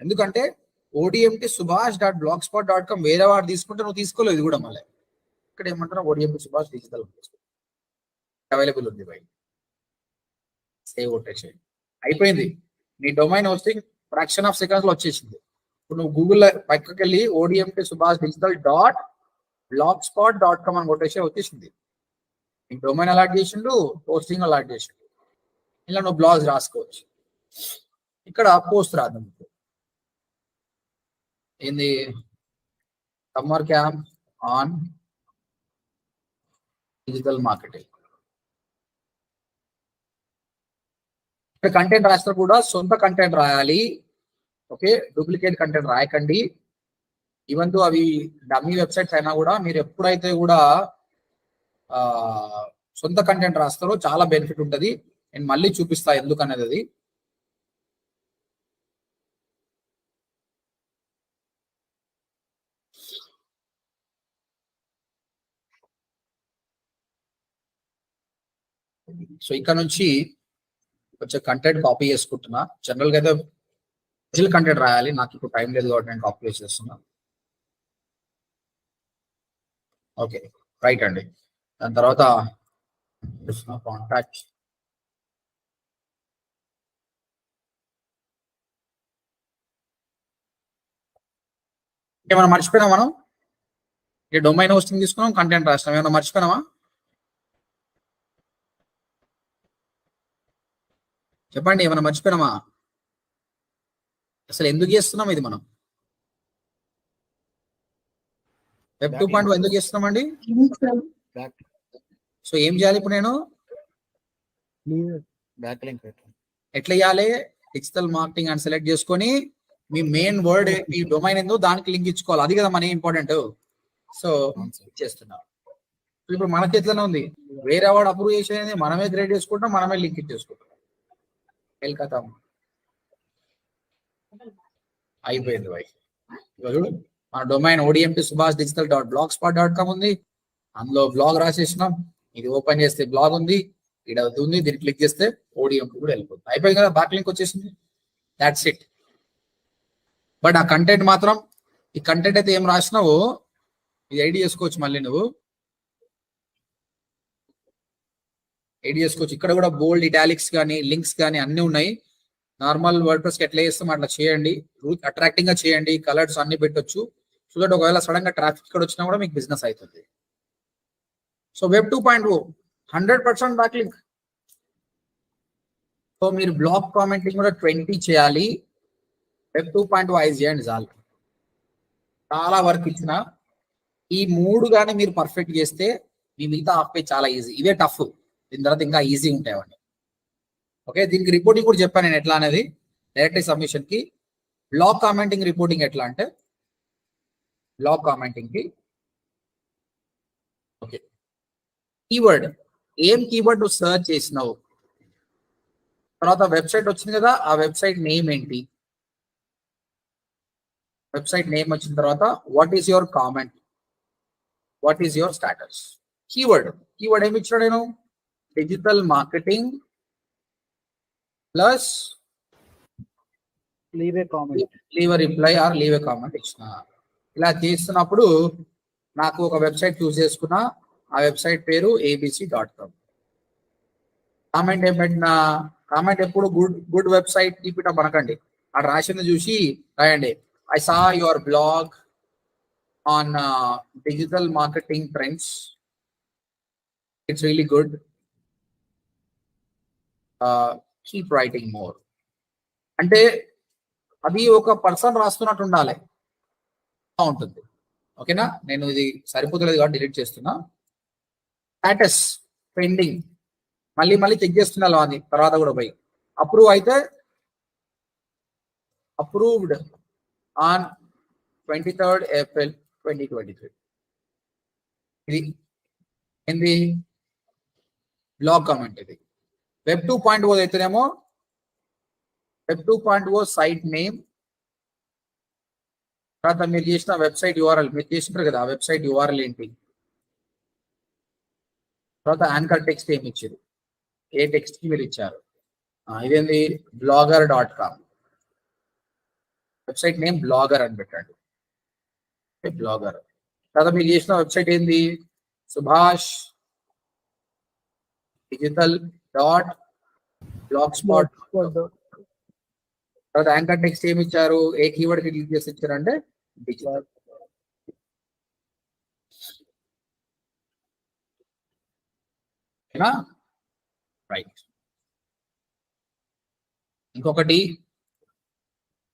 A: ఎందుకంటే ODMT subash.blogspot.com వేరే వాడు తీసుకుంటే నువ్వు తీసుకోలేదు, ఇది కూడా మళ్ళీ ఇక్కడ ఏమంటారు ODMT సుభాష్ డిజిటల్ అవైలబుల్ ఉంది బై. సేవ్ కొట్టేసేయండి, అయిపోయింది. నీ domain hosting fraction of seconds లో వచ్చేసింది. ఇప్పుడు నువ్వు గూగుల్ పక్కకి వెళ్ళి ODMT సుభాష్ డిజిటల్ .blogspot.com అని కొట్టేసే వచ్చేసింది. నీకు డొమైన్ అలాట్ చేసిండు, హోస్టింగ్ అలాట్ చేసిండు. ఇలా నువ్వు బ్లాగ్స్ రాసుకోవచ్చు. ఇక్కడ పోస్ట్ రాద్దాం. ఏంది summer camp on digital marketing. ఇక్కడ కంటెంట్ రాస్తే కూడా సొంత కంటెంట్ రాయాలి. ఓకే, డూప్లికేట్ కంటెంట్ రాయకండి. ఈవెన్ తో అవి డమ్మీ వెబ్సైట్స్ అయినా కూడా మీరు ఎప్పుడైతే కూడా సొంత కంటెంట్ రాస్తారో చాలా బెనిఫిట్ ఉంటుంది. నేను మళ్ళీ చూపిస్తా ఎందుకు అనేది. అది సో ఇక్కడ నుంచి కొంచెం కంటెంట్ కాపీ చేసుకుంటున్నా. జనరల్ గా అయితే డిజిటల్ కంటెంట్ రాయాలి, నాకు ఇప్పుడు టైం లేదు కాబట్టి నేను కాపీ చేస్తున్నా. ఓకే రైట్ అండి. దాని తర్వాత కాంటాక్ట్ ఏమైనా మర్చిపోయినా మనం? ఈ డొమైన్ హోస్టింగ్ తీసుకున్నాం, కంటెంట్ రాసినాం, ఏమైనా మర్చిపోయినామా? చెప్పండి, ఏమైనా మర్చిపోయినామా? అసలు ఎందుకు చేస్తున్నాం ఇది మనం? వెబ్ 2.0 ఎందుకు చేస్తున్నామండి? సో ఏం చేయాలి ఇప్పుడు నేను?
B: బ్యాక్ లింక్
A: ఎట్లా చేయాలి? డిజిటల్ మార్కెటింగ్ అని సెలెక్ట్ చేసుకొని మీ మెయిన్ వర్డ్, మీ డొమైన్ ఏందో దానికి లింక్ ఇచ్చుకోవాలి. అది కదా మన ఇంపార్టెంట్. సో చేస్తున్నాం. ఇప్పుడు మన చేతిలోనే ఉంది, వేరే వాడు అప్రూవ్ చేసేది మనమే క్రియేట్ చేసుకుంటాం, మనమే లింక్ ఇచ్చేసుకుంటాం. వెల్కమ్ అయిపోయింది బై. చూడు మన డొమైన్ ODMT subash digital.blogspot.com ఉంది. అందులో బ్లాగ్ రాసేసినాం. ఇది ఓపెన్ చేస్తే బ్లాగ్ ఉంది, ఇక్కడ ఉంది, దీన్ని క్లిక్ చేస్తే ODMT కూడా వెళ్ళిపోతుంది. అయిపోయింది కదా, బ్యాక్ లింక్ వచ్చేసింది. That's it. బట్ ఆ కంటెంట్ మాత్రం, ఈ కంటెంట్ అయితే ఏం రాసినావో ఇది ఐడి చేసుకోవచ్చు. మళ్ళీ నువ్వు ఐడి చేసుకోవచ్చు. ఇక్కడ కూడా బోల్డ్, ఇటాలిక్స్ కానీ లింక్స్ కానీ అన్ని ఉన్నాయి. నార్మల్ వర్డ్ ప్రెస్ ఎట్లా చేస్తాం అట్లా చేయండి, అట్రాక్టింగ్ గా చేయండి, కలర్స్ అన్ని పెట్టొచ్చు. సో దట్ ఒకవేళ సడన్ గా ట్రాఫిక్ ఇక్కడ వచ్చినా కూడా మీకు బిజినెస్ అవుతుంది. So web 2.0 100% back link. So మీరు బ్లాగ్ కామెంటింగ్ కూడా 20 చేయాలి. వెబ్ 2.0 ఐజ్ చేయండి చాలు. చాలా వర్క్ ఇచ్చిన ఈ 3 కానీ మీరు పర్ఫెక్ట్ చేస్తే మీ మిగతా హాఫ్ పేజ్ చాలా ఈజీ. ఇవే టఫ్, దీని తర్వాత ఇంకా ఈజీ ఉంటాయండి. ఓకే, దీనికి రిపోర్టింగ్ కూడా చెప్పాను నేను ఎట్లా అనేది. డైరెక్ట్ సబ్మిషన్ కి బ్లాగ్ కామెంటింగ్ రిపోర్టింగ్ ఎట్లా అంటే, బ్లాగ్ కామెంటింగ్ కి ఓకే కీవర్డ్, ఏం కీవర్డ్ నువ్వు సర్చ్ చేసినావు, తర్వాత వెబ్సైట్ వచ్చింది కదా, ఆ వెబ్సైట్ నేమ్ ఏంటి, వెబ్సైట్ నేమ్ వచ్చిన తర్వాత what is your comment, what is your status. Keyword ఏమి ఇచ్చాడు నేను? Digital marketing plus
C: leave a comment,
A: leave reply or leave a comment ఇచ్చిన. ఇలా చేస్తున్నప్పుడు నాకు ఒక వెబ్సైట్ చూస్ చేసుకున్నా, ఆ వెబ్సైట్ పేరు abc.com. కామెంట్ ఏం పెట్టినా, కామెంట్ ఎప్పుడు good website keep it up అనకండి. అక్కడ రాసింది చూసి రాయండి. I saw your blog on digital marketing trends, it's really good, keep writing more. అంటే అది ఒక పర్సన్ రాస్తున్నట్టు ఉండాలి, ఉంటుంది. ఓకేనా, నేను ఇది సరిపోతలేదు కాబట్టి డిలీట్ చేస్తున్నా. స్టాటస్ పెండింగ్, మళ్ళీ చెక్ చేస్తున్నా అది తర్వాత కూడా పోయి. అప్రూవ్ అయితే అప్రూవ్డ్ ఆన్ 23rd April 2023. ఇది ఏంది? Blog comment. ఇది వెబ్ 2.0 అయితేనేమో వెబ్ 2.0 సైట్ నేమ్, తర్వాత మీరు చేసిన వెబ్సైట్ యూఆర్ఎల్, మీరు చేసినారు కదా ఆ వెబ్సైట్ యూఆర్ఎల్ ఏంటి, తర్వాత యాంకర్ టెక్స్ట్ ఏమి ఇచ్చారు, ఏ టెక్స్ట్ కి మీరు ఇచ్చారు, ఇదేంది blogger.com వెబ్సైట్ నేమ్ బ్లాగర్ అని పెట్టండి. బ్లాగర్ తర్వాత మీరు చేసిన వెబ్సైట్ ఏంది సుభాష్ digital.blogspot. తర్వాత యాంకర్ టెక్స్ట్ ఏమి ఇచ్చారు, ఏ కీవర్డ్ కి క్లిక్ చేసి ఇచ్చారంటే డిజిటల్. రైట్. ఇంకొకటి,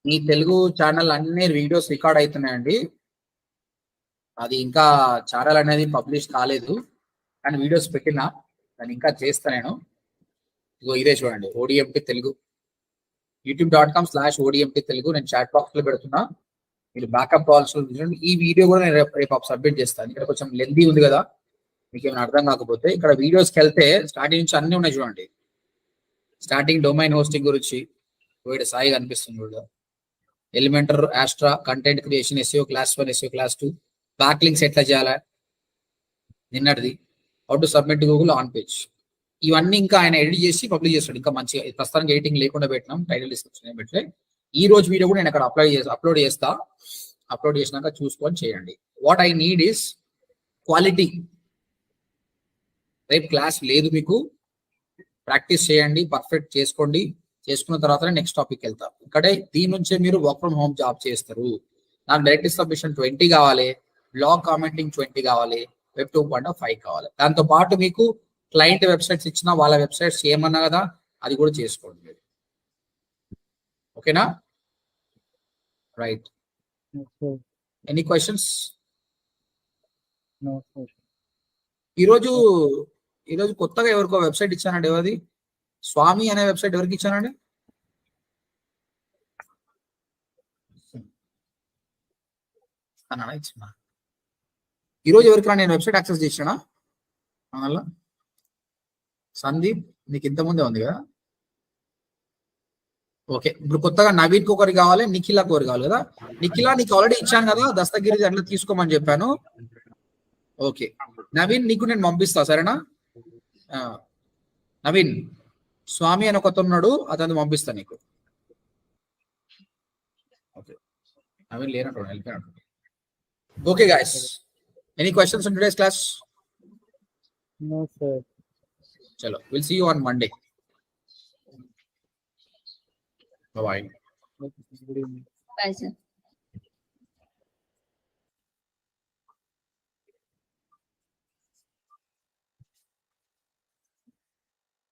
A: మీ తెలుగు ఛానల్ అన్ని వీడియోస్ రికార్డ్ అవుతున్నాయండి. అది ఇంకా ఛానల్ అనేది పబ్లిష్ కాలేదు, కానీ వీడియోస్ పెట్టినా దాన్ని ఇంకా చేస్తా నేను. ఇగో ఇదే చూడండి, ODMT తెలుగు, youtube.com/ODMT తెలుగు. నేను చాట్ బాక్స్ లో పెడుతున్నా, మీరు బ్యాకప్ కావాల్సి. ఈ వీడియో కూడా నేను రేపు సబ్మిట్ చేస్తాను. ఇక్కడ కొంచెం లెందీ ఉంది కదా, మీకు ఏమైనా అర్థం కాకపోతే ఇక్కడ వీడియోస్కి వెళ్తే స్టార్టింగ్ నుంచి అన్ని ఉన్నాయి చూడండి. స్టార్టింగ్ డొమైన్ హోస్టింగ్ గురించి వీడు సాయి కనిపిస్తుంది చూడ, Elementor, Astra, content creation, SEO class 1, SEO class 2, back links ఎట్లా చేయాలా నిన్నటిది, how to submit Google on page. ఇవన్నీ ఇంకా ఆయన ఎడిట్ చేసి పబ్లిష్ చేస్తాడు. ఇంకా మంచిగా, ప్రస్తుతానికి ఎడిటింగ్ లేకుండా పెట్టినాం, టైటిల్ డిస్క్రిప్షన్ పెట్టలే. ఈ రోజు వీడియో కూడా నేను అక్కడ అప్లోడ్ చేస్తా. అప్లోడ్ చేసినాక చూసుకొని చేయండి. What I need is quality. రేపు క్లాస్ లేదు మీకు, ప్రాక్టీస్ చేయండి, పర్ఫెక్ట్ చేసుకోండి. చేసుకున్న తర్వాత నెక్స్ట్ టాపిక్ వెళ్తాం. ఇక్కడే దీని నుంచే మీరు వర్క్ ఫ్రమ్ హోమ్ జాబ్ చేస్తారు. నాకు డైరెక్ట్ సబ్మిషన్ 20 కావాలి, బ్లాగ్ కామెంటింగ్ 20 కావాలి, వెబ్ 2.5 కావాలి. దాంతో పాటు మీకు క్లయింట్ వెబ్సైట్స్ ఇచ్చిన వాళ్ళ వెబ్సైట్స్ ఏమన్నా కదా, అది కూడా చేసుకోండి మీరు. ఓకేనా? రైట్. Any questions? ఈరోజు కొత్తగా ఎవరికో వెబ్సైట్ ఇచ్చానండి. ఎవరిది? స్వామి అనే వెబ్సైట్ ఎవరికి ఇచ్చానండి? ఇచ్చిన ఈరోజు ఎవరికైనా నేను వెబ్సైట్ యాక్సెస్ చేసినా? అలా సందీప్, నీకు ఇంతకుముందే ఉంది కదా. ఓకే, ఇప్పుడు కొత్తగా నవీన్కి ఒకరు కావాలి, నిఖిలాకి ఒకరు కావాలి కదా. నిఖిలా నీకు ఆల్రెడీ ఇచ్చాను కదా, దస్తగిరి అట్లా తీసుకోమని చెప్పాను. ఓకే నవీన్, నీకు నేను పంపిస్తా, సరేనా? నవీన్, స్వామి అని కొత్త ఉన్నాడు, అతను పంపిస్తా నీకు. ఓకే, నవీన్ లేనట్టు వెళ్ళిపోయినట్టు. Okay guys, any questions in today's class?
C: No sir.
A: Chalo, we'll see you on Monday. Bye bye.
C: Good evening.
D: Bye, sir.